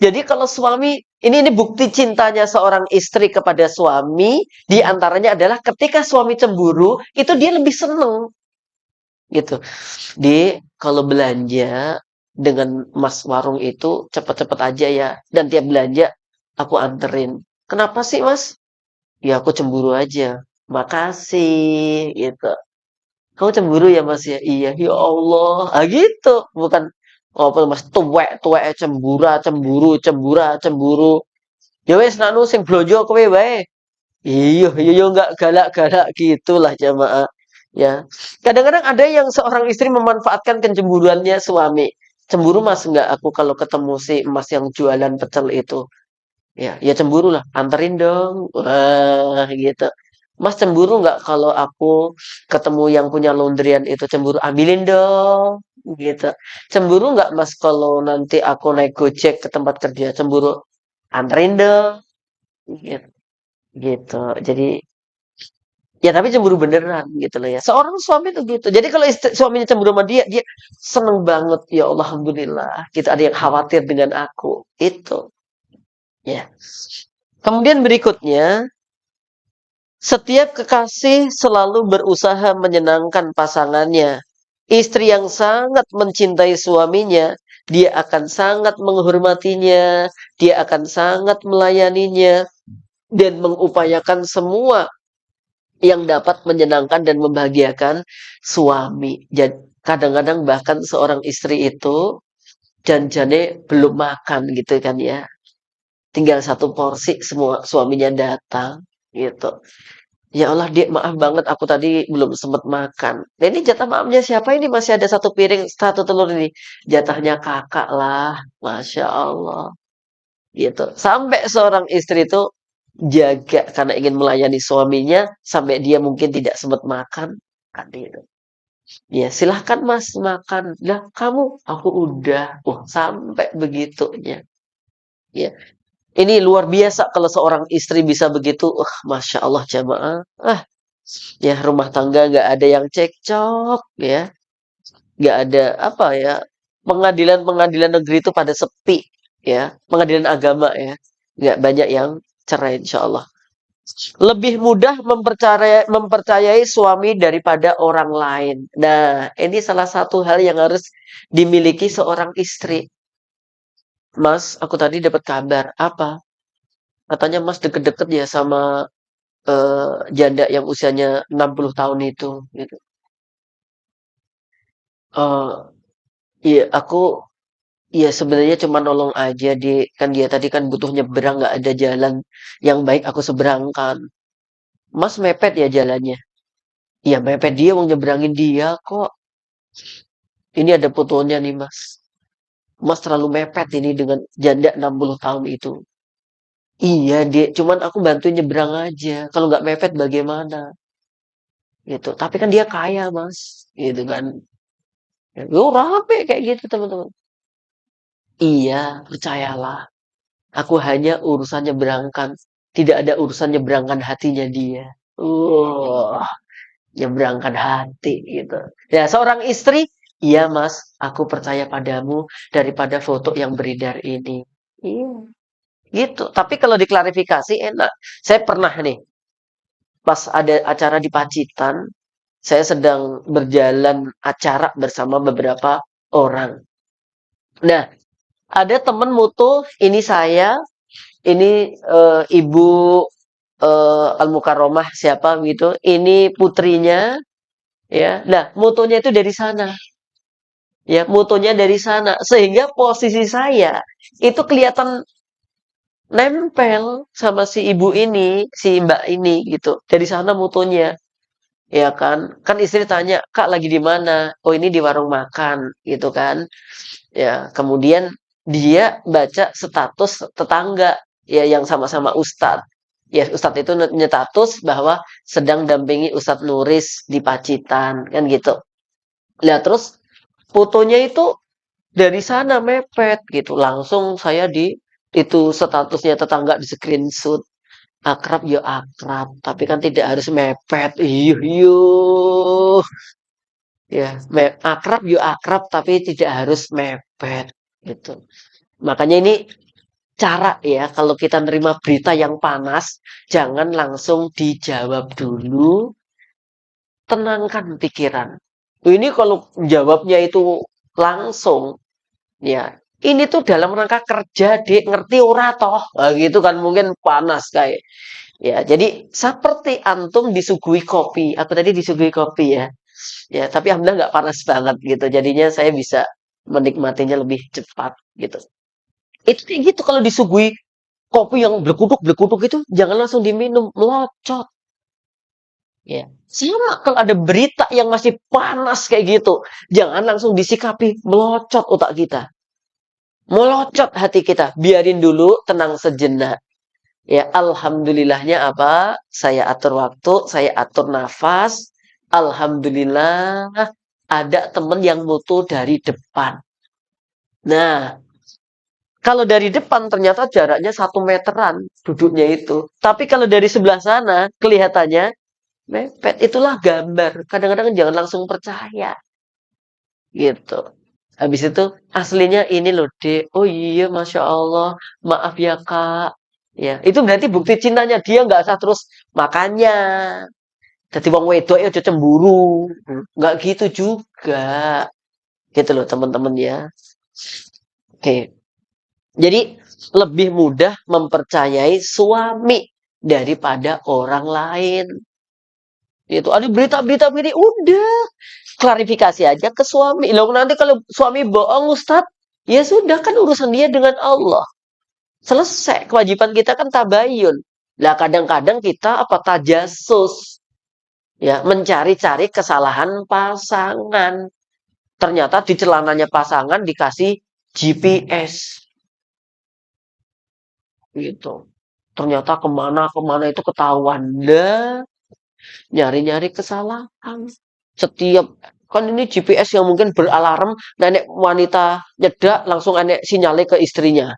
Speaker 1: Jadi kalau suami, ini bukti cintanya seorang istri kepada suami, di antaranya adalah ketika suami cemburu, itu dia lebih seneng. Gitu. Di kalau belanja dengan mas warung itu cepet-cepet aja ya. Dan tiap belanja aku anterin. Kenapa sih mas? Ya aku cemburu aja. Makasih gitu. Kamu cemburu ya mas ya? Iya, ya Allah. Ah gitu. Bukan apa mas tuwek cembura, cemburu, cembura, cemburu. Ya wes nanu sing blonjo kowe wae. Iya, iya, iya nggak galak-galak gitulah jamaah. Ya, kadang-kadang ada yang seorang istri memanfaatkan kecemburuannya suami. Cemburu mas nggak aku kalau ketemu si mas yang jualan pecel itu. Ya, ya cemburu lah. Anterin dong. Wah, gitu. Mas cemburu nggak kalau aku ketemu yang punya laundryan itu cemburu? Ambilin dong. Gitu. Cemburu nggak mas kalau nanti aku naik Gojek ke tempat kerja? Cemburu? Anterin dong. Gitu. Gitu. Jadi ya tapi cemburu beneran gitu loh ya. Seorang suami tuh gitu. Jadi kalau suaminya cemburu sama dia, dia seneng banget. Ya Allah, alhamdulillah. Kita ada yang khawatir dengan aku. Itu. Ya. Kemudian berikutnya, setiap kekasih selalu berusaha menyenangkan pasangannya. Istri yang sangat mencintai suaminya, dia akan sangat menghormatinya, dia akan sangat melayaninya, dan mengupayakan semua yang dapat menyenangkan dan membahagiakan suami. Jadi kadang-kadang bahkan seorang istri itu janjane belum makan gitu kan ya. Tinggal satu porsi semua suaminya datang gitu. Ya Allah, dia maaf banget aku tadi belum sempat makan. Nah, ini jatah maafnya siapa ini? Masih ada satu piring, satu telur ini. Jatahnya kakak lah. Masya Allah. Gitu. Sampai seorang istri itu jaga karena ingin melayani suaminya sampai dia mungkin tidak sempat makan kan gitu. Ya silahkan mas makan lah kamu aku udah sampai begitunya ya ini luar biasa kalau seorang istri bisa begitu masya Allah jamaah ya rumah tangga nggak ada yang cekcok ya nggak ada apa ya pengadilan negeri itu pada sepi ya pengadilan agama ya nggak banyak yang cerai insya Allah. Lebih mudah mempercayai suami daripada orang lain. Nah, ini salah satu hal yang harus dimiliki seorang istri. Mas, aku tadi dapat kabar. Apa? Katanya Mas deket-deket ya sama janda yang usianya 60 tahun itu. Gitu. Eh, iya, aku iya sebenarnya cuma nolong aja di kan dia tadi kan butuh nyebrang nggak ada jalan yang baik aku seberangkan. Mas mepet ya jalannya. Iya mepet dia mau nyebrangin dia kok. Ini ada fotonya nih Mas. Mas terlalu mepet ini dengan janda 60 tahun itu. Iya, dia cuman aku bantuin nyebrang aja. Kalau nggak mepet bagaimana? Gitu. Tapi kan dia kaya, Mas. Gitu kan. Yo rame kayak gitu, teman-teman. Iya, percayalah. Aku hanya urusan nyebrangkan. Tidak ada urusan nyebrangkan hatinya dia. Nyebrangkan hati gitu. Ya, seorang istri, iya Mas, aku percaya padamu daripada foto yang beredar ini. Iya. Gitu. Tapi kalau diklarifikasi enak. Saya pernah nih, pas ada acara di Pacitan, saya sedang berjalan acara bersama beberapa orang. Nah, ada temen mutu, ini saya, ini ibu Al-Mukarromah siapa gitu, ini putrinya, ya. Nah, mutunya itu dari sana. Ya, mutunya dari sana. Sehingga posisi saya itu kelihatan nempel sama si ibu ini, si mbak ini gitu. Dari sana mutunya, ya kan? Kan istri tanya, "Kak lagi di mana?" "Oh, ini di warung makan." Gitu kan. Ya, kemudian dia baca status tetangga ya yang sama-sama ustadz. Ya, ustadz itu nyetatus bahwa sedang dampingi Ustadz Nuris di Pacitan, kan gitu. Lihat terus fotonya itu dari sana mepet gitu. Langsung saya di itu statusnya tetangga di screenshot. Akrab ya akrab, tapi kan tidak harus mepet. Iyuh, iyuh. Ya, akrab yuk akrab, tapi tidak harus mepet gitu. Makanya ini cara ya, kalau kita nerima berita yang panas, jangan langsung dijawab dulu, tenangkan pikiran. Ini kalau jawabnya itu langsung, ya, ini tuh dalam rangka kerja, Dik, ngerti ora toh? Nah, gitu kan mungkin panas kayak. Ya, jadi seperti antum disuguhi kopi. Aku tadi disuguhi kopi ya. Ya, tapi alhamdulillah nggak panas banget gitu. Jadinya saya bisa menikmatinya lebih cepat gitu. Itu kayak gitu kalau disuguhi kopi yang berkutuk-berkutuk itu jangan langsung diminum, melocot. Ya. Sama kalau ada berita yang masih panas kayak gitu, jangan langsung disikapi, melocot otak kita. Melocot hati kita, biarin dulu tenang sejenak. Ya, alhamdulillahnya apa? Saya atur waktu, saya atur nafas. Alhamdulillah ada temen yang mutu dari depan. Nah, kalau dari depan ternyata jaraknya 1 meteran duduknya itu. Tapi kalau dari sebelah sana kelihatannya mepet. Itulah gambar. Kadang-kadang jangan langsung percaya gitu. Habis itu aslinya ini loh, Dek. Oh iya, Masya Allah. Maaf ya, Kak. Ya, itu berarti bukti cintanya dia nggak usah terus makanya. Jadi wong wedok ya aja cemburu. Nggak gitu juga. Gitu loh, teman-teman ya. Oke. Jadi lebih mudah mempercayai suami daripada orang lain. Itu ada berita-berita begini, udah klarifikasi aja ke suami. Loh nanti kalau suami bohong, Ustadz, ya sudah kan urusan dia dengan Allah. Selesai. Kewajiban kita kan tabayun. Lah kadang-kadang kita apa tajasus, ya mencari-cari kesalahan pasangan. Ternyata di celananya pasangan dikasih GPS gitu. Ternyata kemana-kemana itu ketahuan. Lah, nyari-nyari kesalahan. Setiap kan ini GPS yang mungkin beralarm, nenek wanita nyedak langsung nenek sinyalnya ke istrinya.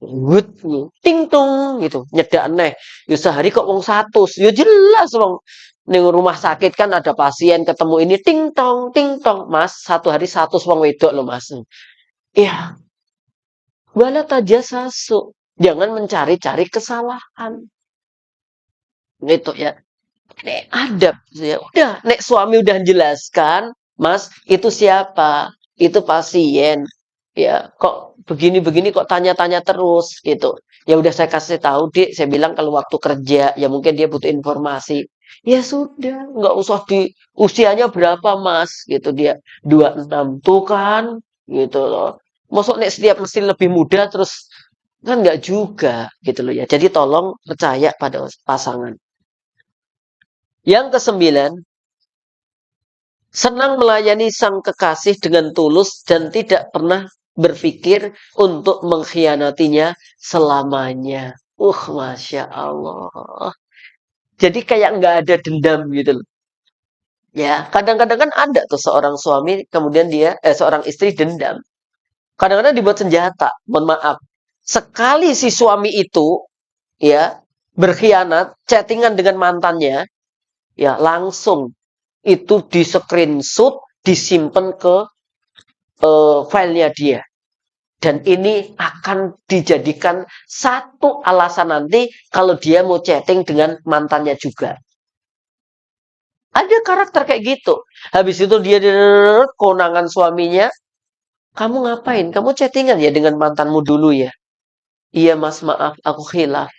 Speaker 1: Wut, ting tung gitu, nyedak aneh. Ya sehari kok wong 100. Ya jelas wong ning rumah sakit kan ada pasien ketemu ini ting tong, Mas. 1 hari 100 wong wedok loh, Mas. Iya, wala tajasasu. Jangan mencari-cari kesalahan. Gitu ya. Nek adab ya udah nek suami udah jelaskan mas itu siapa itu pasien ya kok begini-begini kok tanya-tanya terus gitu ya udah saya kasih tahu dik saya bilang kalau waktu kerja ya mungkin dia butuh informasi ya sudah nggak usah di usianya berapa mas gitu dia 26 tuh kan gitu loh masuk nek setiap mesti lebih muda terus kan nggak juga gitu loh ya jadi tolong percaya pada pasangan. Yang kesembilan, senang melayani sang kekasih dengan tulus dan tidak pernah berpikir untuk mengkhianatinya selamanya. Masya Allah. Jadi kayak nggak ada dendam gitu loh. Ya, kadang-kadang kan ada tuh seorang suami, kemudian seorang istri dendam. Kadang-kadang dibuat senjata, mohon maaf. Sekali si suami itu, ya, berkhianat, chattingan dengan mantannya, ya langsung itu di screenshot disimpan ke filenya dia dan ini akan dijadikan satu alasan nanti kalau dia mau chatting dengan mantannya juga ada karakter kayak gitu habis itu dia konangan suaminya kamu ngapain kamu chattingan ya dengan mantanmu dulu ya iya mas maaf aku khilaf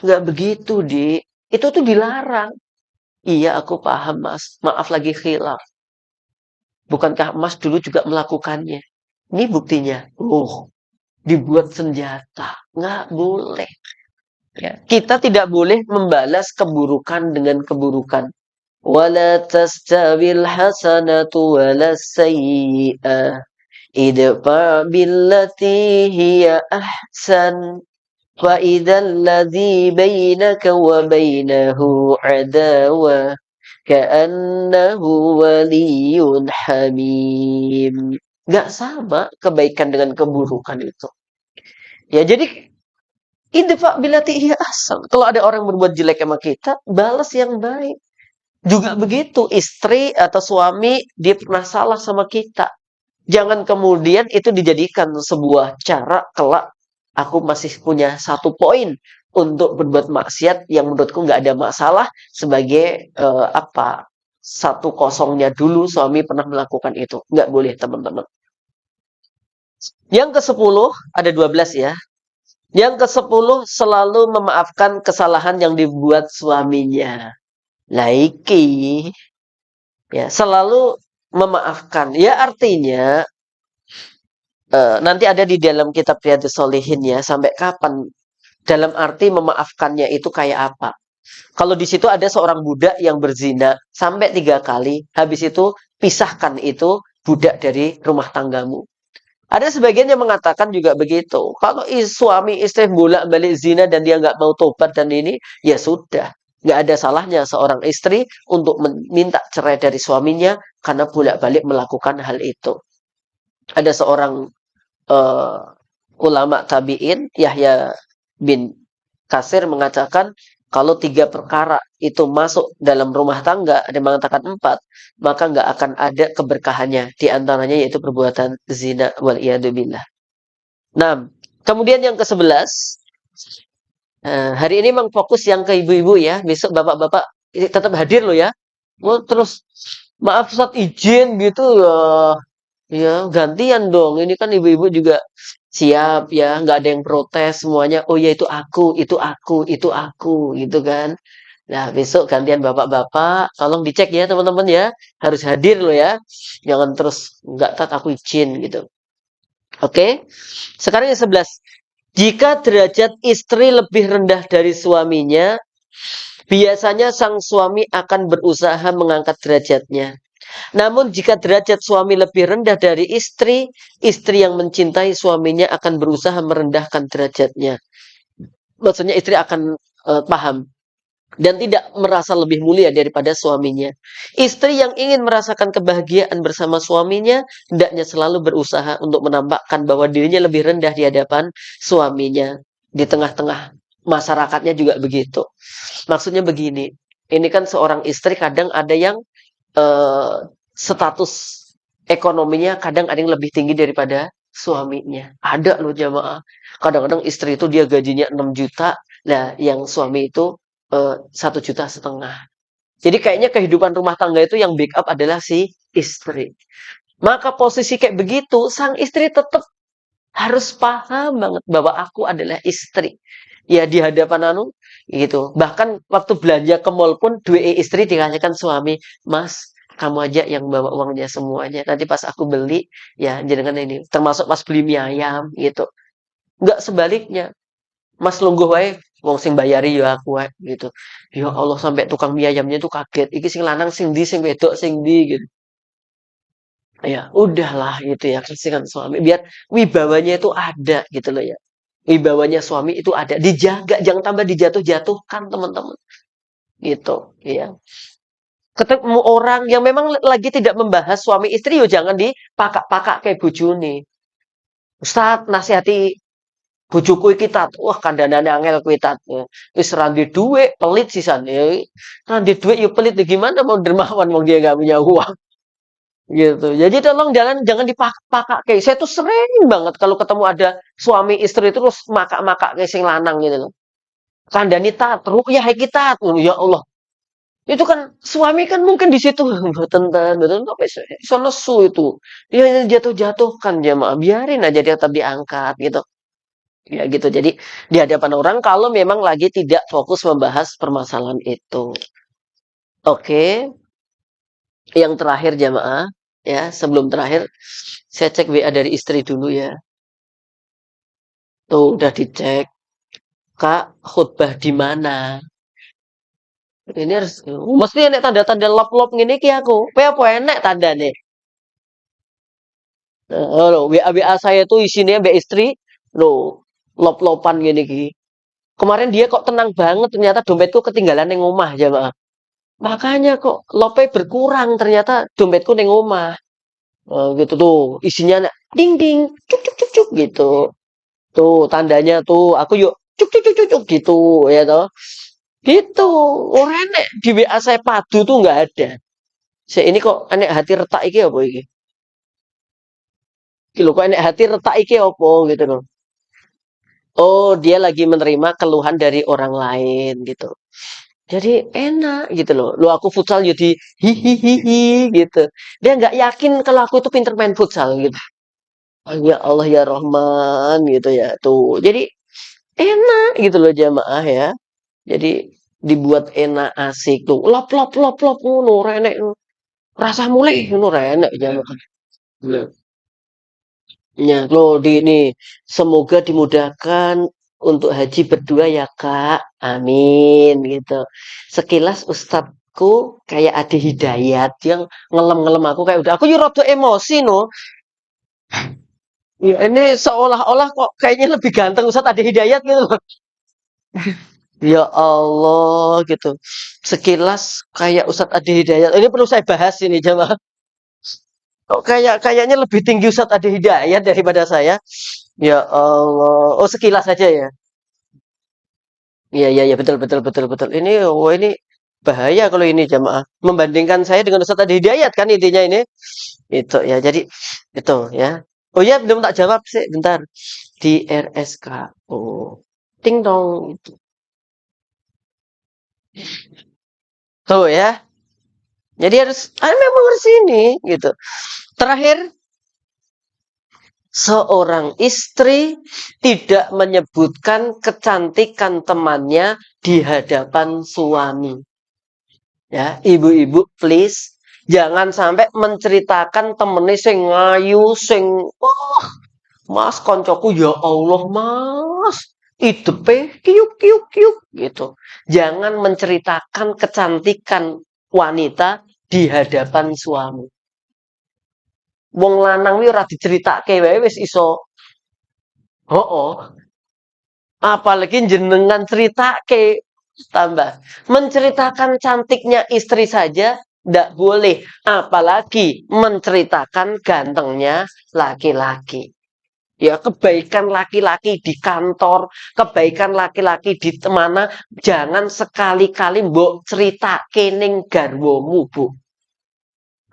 Speaker 1: nggak begitu di itu tuh dilarang iya aku paham mas maaf lagi khilaf bukankah Mas dulu juga melakukannya? Ini buktinya. Dibuat senjata. Nggak boleh. Ya. Kita tidak boleh membalas keburukan dengan keburukan. Wala tastawil hasanatu wala sayyi'ah. Idfa billati hiya ahsan. Wa idzal ladzi bainaka wa bainahu adawah. Ka'annahu waliyun hamim. Gak sama kebaikan dengan keburukan itu. Ya jadi idfa billati hiya ahsan. Kalau ada orang berbuat jelek sama kita, balas yang baik. Juga begitu, istri atau suami dia pernah salah sama kita. Jangan kemudian itu dijadikan sebuah cara kelak aku masih punya satu poin untuk berbuat maksiat yang menurutku nggak ada masalah sebagai apa satu kosongnya dulu suami pernah melakukan itu. Nggak boleh teman-teman. Yang ke-10 ada 12 ya. Yang ke-10 selalu memaafkan kesalahan yang dibuat suaminya. Laiki ya selalu memaafkan. Ya artinya nanti ada di dalam kitab Riyadhus Shalihin ya, sampai kapan dalam arti memaafkannya itu kayak apa. Kalau di situ ada seorang budak yang berzina sampai 3 kali, habis itu pisahkan itu budak dari rumah tanggamu. Ada sebagian yang mengatakan juga begitu. Kalau suami istri bolak-balik zina dan dia nggak mau tobat dan ini, ya sudah. Nggak ada salahnya seorang istri untuk meminta cerai dari suaminya karena bolak-balik melakukan hal itu. Ada seorang uh, ulama tabi'in Yahya bin Kasir mengatakan kalau 3 perkara itu masuk dalam rumah tangga, ada yang mengatakan 4, maka nggak akan ada keberkahannya. Di antaranya yaitu perbuatan zina wal billah. Nah, kemudian yang ke-11, hari ini memang fokus yang ke ibu-ibu ya. Besok bapak-bapak tetap hadir loh ya. Oh, terus maaf Ustaz izin gitu ya. Ya, gantian dong. Ini kan ibu-ibu juga siap ya, nggak ada yang protes semuanya. Oh ya itu aku, itu aku, itu aku, gitu kan. Nah, besok gantian bapak-bapak, tolong dicek ya teman-teman ya. Harus hadir loh ya. Jangan terus nggak tat aku izin gitu. Oke. Sekarang yang 11. Jika derajat istri lebih rendah dari suaminya, biasanya sang suami akan berusaha mengangkat derajatnya. Namun jika derajat suami lebih rendah dari istri, istri yang mencintai suaminya akan berusaha merendahkan derajatnya. Maksudnya istri akan paham dan tidak merasa lebih mulia daripada suaminya. Istri yang ingin merasakan kebahagiaan bersama suaminya, hendaknya selalu berusaha untuk menampakkan bahwa dirinya lebih rendah di hadapan suaminya. Di tengah-tengah masyarakatnya juga begitu. Maksudnya begini, ini kan seorang istri kadang ada yang eh, status ekonominya kadang ada yang lebih tinggi daripada suaminya. Ada loh jamaah. Kadang-kadang istri itu dia gajinya 6 juta, nah yang suami itu 1,5 juta. Jadi kayaknya kehidupan rumah tangga itu yang backup adalah si istri. Maka posisi kayak begitu, sang istri tetap harus paham banget bahwa aku adalah istri. Ya di hadapan gitu. Bahkan waktu belanja ke mall pun duit istri dikasihkan suami, Mas, kamu aja yang bawa uangnya semuanya. Nanti pas aku beli, ya jangan ini. Termasuk pas beli mie ayam gitu. Enggak sebaliknya. Mas lungguh wae wong sing bayari ya aku wae gitu. Ya Allah sampai tukang mie ayamnya tuh kaget. Iki sing lanang sing ndi sing wedok sing ndi gitu. Ya udahlah gitu ya kasihkan suami biar wibawanya itu ada gitu loh ya. Wibawanya suami itu ada, dijaga jangan tambah dijatuh-jatuhkan teman-teman. Gitu ya. Ketemu orang yang memang lagi tidak membahas suami istri yo jangan dipakak-pakak kayak bojone. Ustaz nasihati bojoku iki tat. Wah, kandhanane angel kuwi tat. Wis ra duwe dhuwit, pelit sisan. Ya, ra duwe dhuwit ya pelit ya gimana mau dermawan wong dia nggak punya uang. Gitu. Jadi tolong jangan jangan dipak-pakak kayak saya tuh sering banget kalau ketemu ada suami istri terus makak-makak kayak sing lanang gitu loh. Kandhani tat, ruqyah iki tat. Ya Allah. Itu kan suami kan mungkin di situ mboten ten, mboten apa iso nesu itu. Dia jatuh-jatuhkan jemaah, biarin aja dia tetap diangkat gitu. Ya gitu. Jadi di hadapan orang kalau memang lagi tidak fokus membahas permasalahan itu. Oke, yang terakhir jamaah ya, sebelum terakhir saya cek WA dari istri dulu ya. Tuh udah dicek. Kak, khutbah di mana? Ini harus mesti enek tanda-tanda lop-lop ngene iki aku. Apa enek tandane? WA saya tuh isinya mbak istri, loh, lop-lopan gini ki. Kemarin dia kok tenang banget, ternyata dompetku ketinggalan neng omah jamaah. Makanya kok lope berkurang, ternyata dompetku neng omah. Gitu tuh, isinya ding ding, cuk cuk cuk cuk gitu. Tuh tandanya tuh, aku yuk cuk cuk cuk cuk cuk gitu ya toh. Itu orang enek di WA saya padu tuh nggak ada. Saya ini kok enek hati retak iki apa iki? Iki lho kok enek hati retak iki apa gitu loh. Oh, dia lagi menerima keluhan dari orang lain gitu. Jadi enak gitu loh. Lo aku futsal jadi hihihihi gitu. Dia nggak yakin kalau aku itu pinter main futsal gitu. Oh, ya Allah ya Rahman gitu ya. Tuh. Jadi enak gitu loh jamaah ya. Jadi dibuat enak asik tuh. Lop lop lop lop ngono renek. Rasa mulai ngono renek jamaah. Ya, loh di ini semoga dimudahkan untuk haji berdua ya Kak. Amin gitu. Sekilas ustadzku kayak ada hidayat yang ngelem-ngelem aku kayak udah aku yo rada emosi no. Ya, ini seolah-olah kok kayaknya lebih ganteng Ustadz ada hidayat gitu loh. Ya Allah gitu. Sekilas kayak Ustadz Adi Hidayat. Ini perlu saya bahas ini jemaah. Kok kayaknya lebih tinggi Ustadz Adi Hidayat daripada saya. Ya Allah. Oh sekilas saja ya. Iya iya iya betul betul betul betul. Ini oh ini bahaya kalau ini jemaah. Membandingkan saya dengan Ustadz Adi Hidayat kan intinya ini. Itu ya. Jadi itu ya. Oh ya belum tak jawab sih bentar. Di RSK. Oh. Ting dong. Tuh ya. Jadi memang harus ini gitu. Terakhir, seorang istri tidak menyebutkan kecantikan temannya di hadapan suami. Ya, ibu-ibu please jangan sampai menceritakan temennya sing ngayu, sing wah, Mas koncoku ya Allah, Mas. Idepe kiuk kiuk kiuk gitu. Jangan menceritakan kecantikan wanita di hadapan suami. Wong lanang wi ora diceritake wae wis iso. Oh, oh. Apalagi jenengan ceritake tambah. Menceritakan cantiknya istri saja ndak boleh, apalagi menceritakan gantengnya laki-laki. Ya, kebaikan laki-laki di kantor, kebaikan laki-laki di mana, jangan sekali-kali mbok cerita kening garwomu, Bu.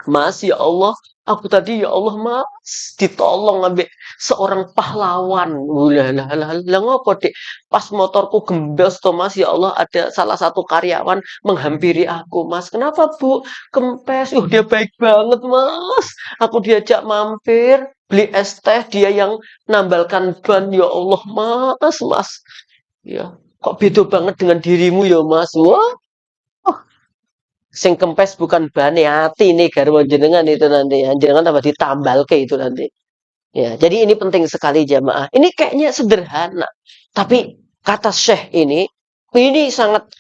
Speaker 1: Mas, ya Allah, aku tadi ya Allah Mas ditolong ambek seorang pahlawan. Lah ngopo Dik? Pas motorku gembes toh Mas, ya Allah ada salah satu karyawan menghampiri aku, Mas. Kenapa Bu? Kempes. Dia baik banget, Mas. Aku diajak mampir beli es teh, dia yang nambalkan ban. Ya Allah, Mas, Mas. Ya, kok beda banget dengan dirimu ya, Mas. Wah, sing kempes bukan bane ati nih garwa jenengan itu nanti ya. Jenengan tambah ditambal ke itu nanti. Ya, jadi ini penting sekali jamaah. Ini kayaknya sederhana, tapi kata Syekh ini sangat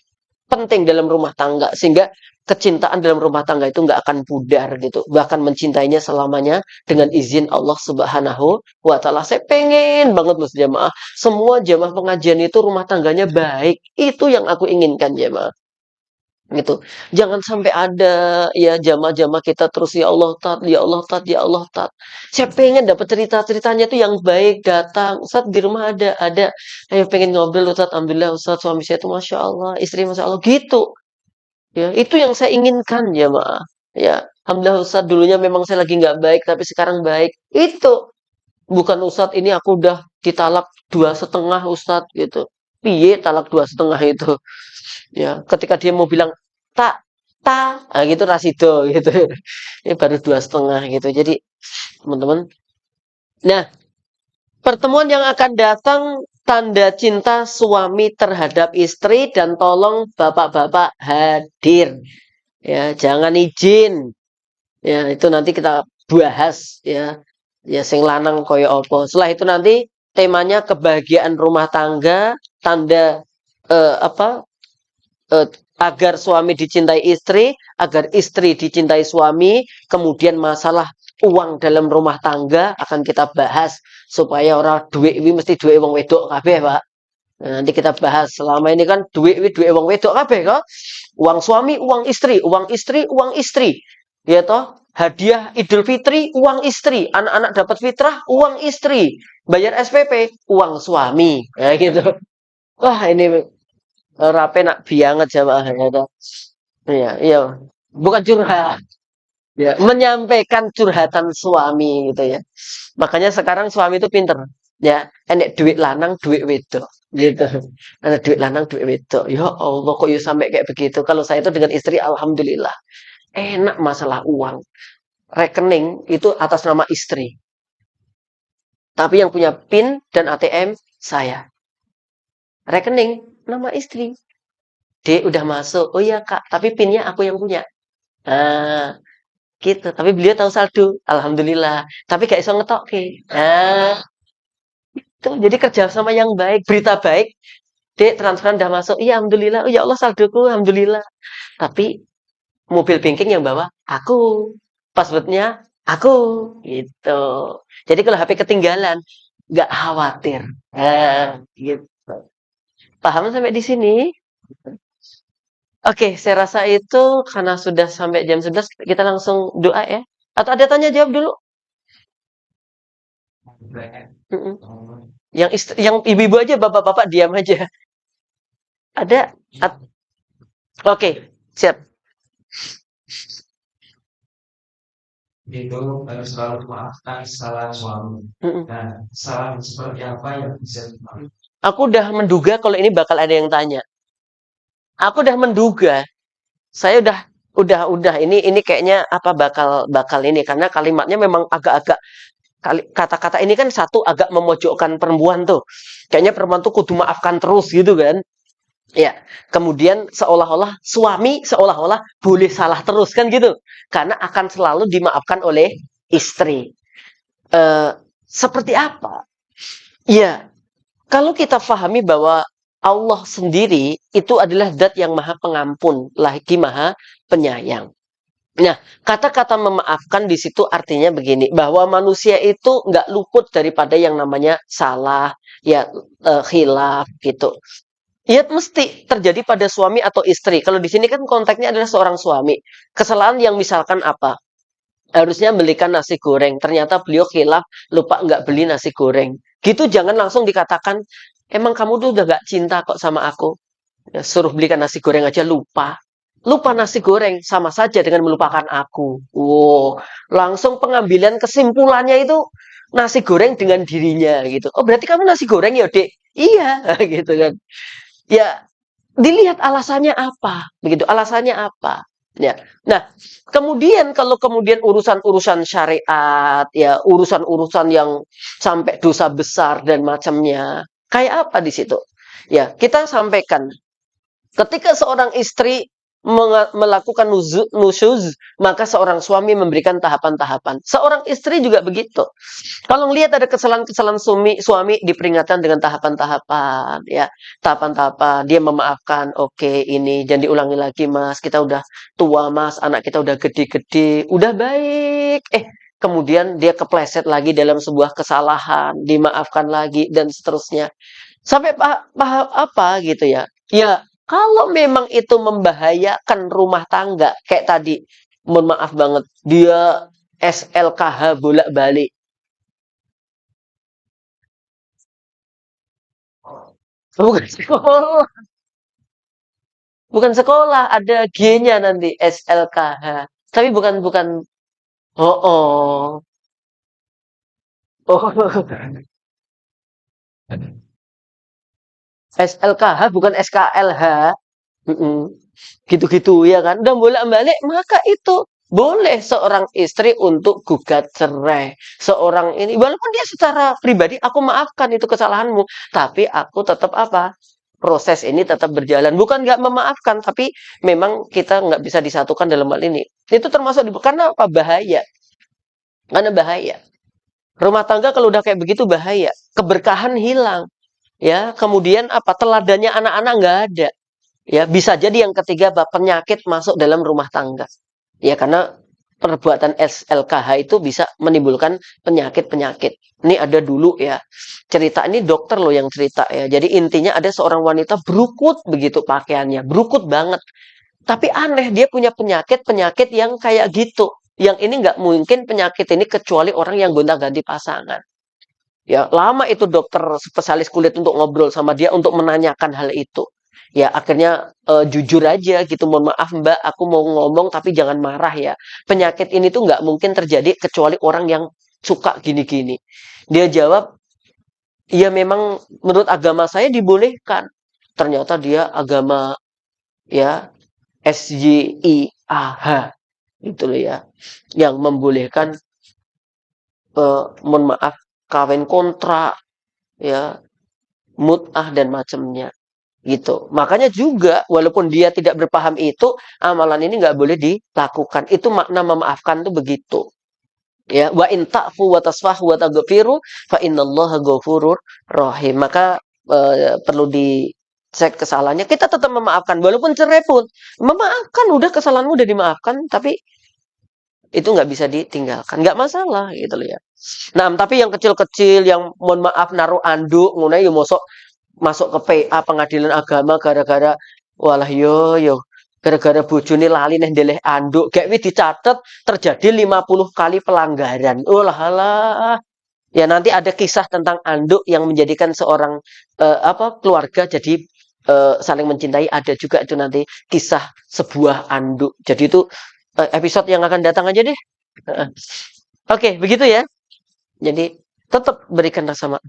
Speaker 1: penting dalam rumah tangga sehingga kecintaan dalam rumah tangga itu nggak akan pudar gitu. Bahkan mencintainya selamanya dengan izin Allah Subhanahu wa taala. Saya pengen banget loh jamaah. Semua jamaah pengajian itu rumah tangganya baik. Itu yang aku inginkan jamaah gitu. Jangan sampai ada ya jamaah-jamaah kita terus ya Allah tat, ya Allah tat, ya Allah tat. Saya pengen dapat cerita-ceritanya tuh yang baik datang. Ustaz di rumah ada. Ayo pengen ngobrol Ustaz. Alhamdulillah Ustaz suami saya itu Masya Allah, istri Masya Allah gitu. Ya, itu yang saya inginkan jamaah. Ya, Alhamdulillah Ustaz dulunya memang saya lagi nggak baik tapi sekarang baik. Itu bukan Ustaz ini aku udah ditalak 2,5 Ustaz gitu. Piye talak 2,5 itu? Ya, ketika dia mau bilang tak gitu rasido gitu. Ini baru 2,5 gitu. Jadi teman-teman, nah pertemuan yang akan datang tanda cinta suami terhadap istri dan tolong bapak-bapak hadir. Ya, jangan izin. Ya, itu nanti kita bahas ya. Ya sing lanang koyo apa. Setelah itu nanti temanya kebahagiaan rumah tangga, tanda apa eh, agar suami dicintai istri, agar istri dicintai suami, kemudian masalah uang dalam rumah tangga akan kita bahas supaya orang duit ini mesti duit wong wedok kabeh, Pak. Nah, nanti kita bahas. Selama ini kan duit wong wedok kabeh kok. Uang suami, uang istri, uang istri, uang istri. Ya toh? Hadiah Idul Fitri, uang istri. Anak-anak dapat fitrah, uang istri. Bayar SPP, uang suami. Ya gitu. Wah, ini Rape nak banget jamaah ya. Iya, iya. Bukan curhat. Ya, menyampaikan curhatan suami gitu ya. Makanya sekarang suami itu pinter. Ya, enek duit lanang, duit wedok. Gitu. Ada duit lanang, duit wedok. Ya Allah, kok ya sampai kayak begitu. Kalau saya itu dengan istri, alhamdulillah. Enak masalah uang. Rekening itu atas nama istri. Tapi yang punya PIN dan ATM, saya. Rekening, nama istri. D udah masuk. Oh iya kak, tapi PIN-nya aku yang punya. Nah, gitu. Tapi beliau tahu saldo. Alhamdulillah. Tapi gak iso ngetok ke. Nah, itu jadi kerja sama yang baik. Berita baik. Dek, transferan udah masuk. Iya, Alhamdulillah. Oh ya Allah, saldoku. Alhamdulillah. Tapi mobil banking yang bawa aku. Passwordnya aku. Gitu. Jadi kalau HP ketinggalan, nggak khawatir. Gitu. Paham sampai di sini? Oke, saya rasa itu karena sudah sampai jam 11, kita langsung doa ya. Atau ada tanya jawab dulu? Mm-mm. Yang ibu-ibu aja, bapak-bapak diam aja. Ada? Oke, siap.
Speaker 2: Itu harus selalu memaafkan kesalahan suami.
Speaker 1: Mm-mm.
Speaker 2: Nah, kesalahan seperti apa yang bisa dimaafkan?
Speaker 1: Aku udah menduga kalau ini bakal ada yang tanya. Aku udah menduga. Saya udah ini kayaknya apa bakal bakal ini karena kalimatnya memang agak-agak kata-kata ini kan satu agak memojokkan perempuan tuh. Kayaknya perempuan tuh kudu maafkan terus gitu kan. Ya, kemudian seolah-olah suami seolah-olah boleh salah terus kan gitu. Karena akan selalu dimaafkan oleh istri. Eh, seperti apa? Ya, kalau kita pahami bahwa Allah sendiri itu adalah zat yang maha pengampun, lagi maha penyayang. Nah, kata-kata memaafkan di situ artinya begini, bahwa manusia itu nggak luput daripada yang namanya salah, ya khilaf gitu. Ya mesti terjadi pada suami atau istri. Kalau di sini kan konteksnya adalah seorang suami. Kesalahan yang misalkan apa? Harusnya belikan nasi goreng. Ternyata beliau khilaf, lupa nggak beli nasi goreng. Gitu jangan langsung dikatakan, emang kamu tuh udah nggak cinta kok sama aku. Ya, suruh belikan nasi goreng aja lupa. Lupa nasi goreng sama saja dengan melupakan aku. Wow, langsung pengambilan kesimpulannya itu nasi goreng dengan dirinya gitu. Oh berarti kamu nasi goreng ya dek? Iya gitu kan. Ya, dilihat alasannya apa, begitu. Alasannya apa? Ya. Nah, kemudian kalau kemudian urusan-urusan syariat, ya urusan-urusan yang sampai dosa besar dan macamnya, kayak apa di situ? Ya, kita sampaikan ketika seorang istri melakukan nusyuz, maka seorang suami memberikan tahapan-tahapan. Seorang istri juga begitu. Kalau ngelihat ada kesalahan-kesalahan suami diperingatkan dengan tahapan-tahapan, ya. Tahapan-tahapan, dia memaafkan, oke, ini jangan diulangi lagi, Mas. Kita udah tua, Mas. Anak kita udah gede-gede, udah baik. Kemudian dia kepleset lagi dalam sebuah kesalahan, dimaafkan lagi dan seterusnya. Sampai paham apa gitu ya. Ya, kalau memang itu membahayakan rumah tangga, kayak tadi, mohon maaf banget, dia SLKH bolak-balik. Bukan sekolah, bukan sekolah, ada G-nya nanti SLKH. Tapi bukan bukan oh oh. Oh, SLKH bukan SKLH. Mm-mm. Gitu-gitu ya kan. Dan bolak-balik maka itu boleh seorang istri untuk gugat cerai. Seorang ini walaupun dia secara pribadi aku maafkan itu kesalahanmu, tapi aku tetap apa? Proses ini tetap berjalan. Bukan nggak memaafkan, tapi memang kita nggak bisa disatukan dalam hal ini. Itu termasuk karena apa? Bahaya. Karena bahaya. Rumah tangga kalau udah kayak begitu bahaya. Keberkahan hilang. Ya, kemudian apa? Teladannya anak-anak nggak ada. Ya, bisa jadi yang ketiga penyakit masuk dalam rumah tangga. Ya, karena perbuatan SLKH itu bisa menimbulkan penyakit-penyakit. Ini ada dulu ya. Cerita ini dokter loh yang cerita ya. Jadi intinya ada seorang wanita berukut begitu pakaiannya, berukut banget. Tapi aneh dia punya penyakit-penyakit yang kayak gitu. Yang ini nggak mungkin penyakit ini kecuali orang yang gonta-ganti pasangan. Ya, lama itu dokter spesialis kulit untuk ngobrol sama dia untuk menanyakan hal itu. Ya akhirnya jujur aja gitu, mohon maaf Mbak, aku mau ngomong tapi jangan marah ya. Penyakit ini tuh nggak mungkin terjadi kecuali orang yang suka gini-gini. Dia jawab, ya memang menurut agama saya dibolehkan. Ternyata dia agama ya SYIAH gitu loh ya, yang membolehkan mohon maaf kawin kontrak ya, mut'ah dan macamnya gitu. Makanya juga walaupun dia tidak berpaham itu, amalan ini nggak boleh dilakukan. Itu makna memaafkan tuh begitu. Ya, wa in ta'fu wa tasfahu wa taghfiru fa innallaha ghafurur rahim. Maka perlu dicek kesalahannya. Kita tetap memaafkan walaupun cerai pun. Memaafkan, udah kesalahanmu udah dimaafkan, tapi itu nggak bisa ditinggalkan. Nggak masalah gitu loh ya. Nah, tapi yang kecil-kecil yang mohon maaf naruh anduk ngono ya mosok masuk ke PA pengadilan agama gara-gara walah yo gara-gara bojone lali neh ndeleh anduk gak wis dicatet terjadi 50 kali pelanggaran. Olah alah. Ya nanti ada kisah tentang anduk yang menjadikan seorang keluarga jadi saling mencintai, ada juga itu nanti kisah sebuah anduk. Jadi itu episode yang akan datang aja deh. Oke, begitu ya. Jadi tetap berikan rasa maaf.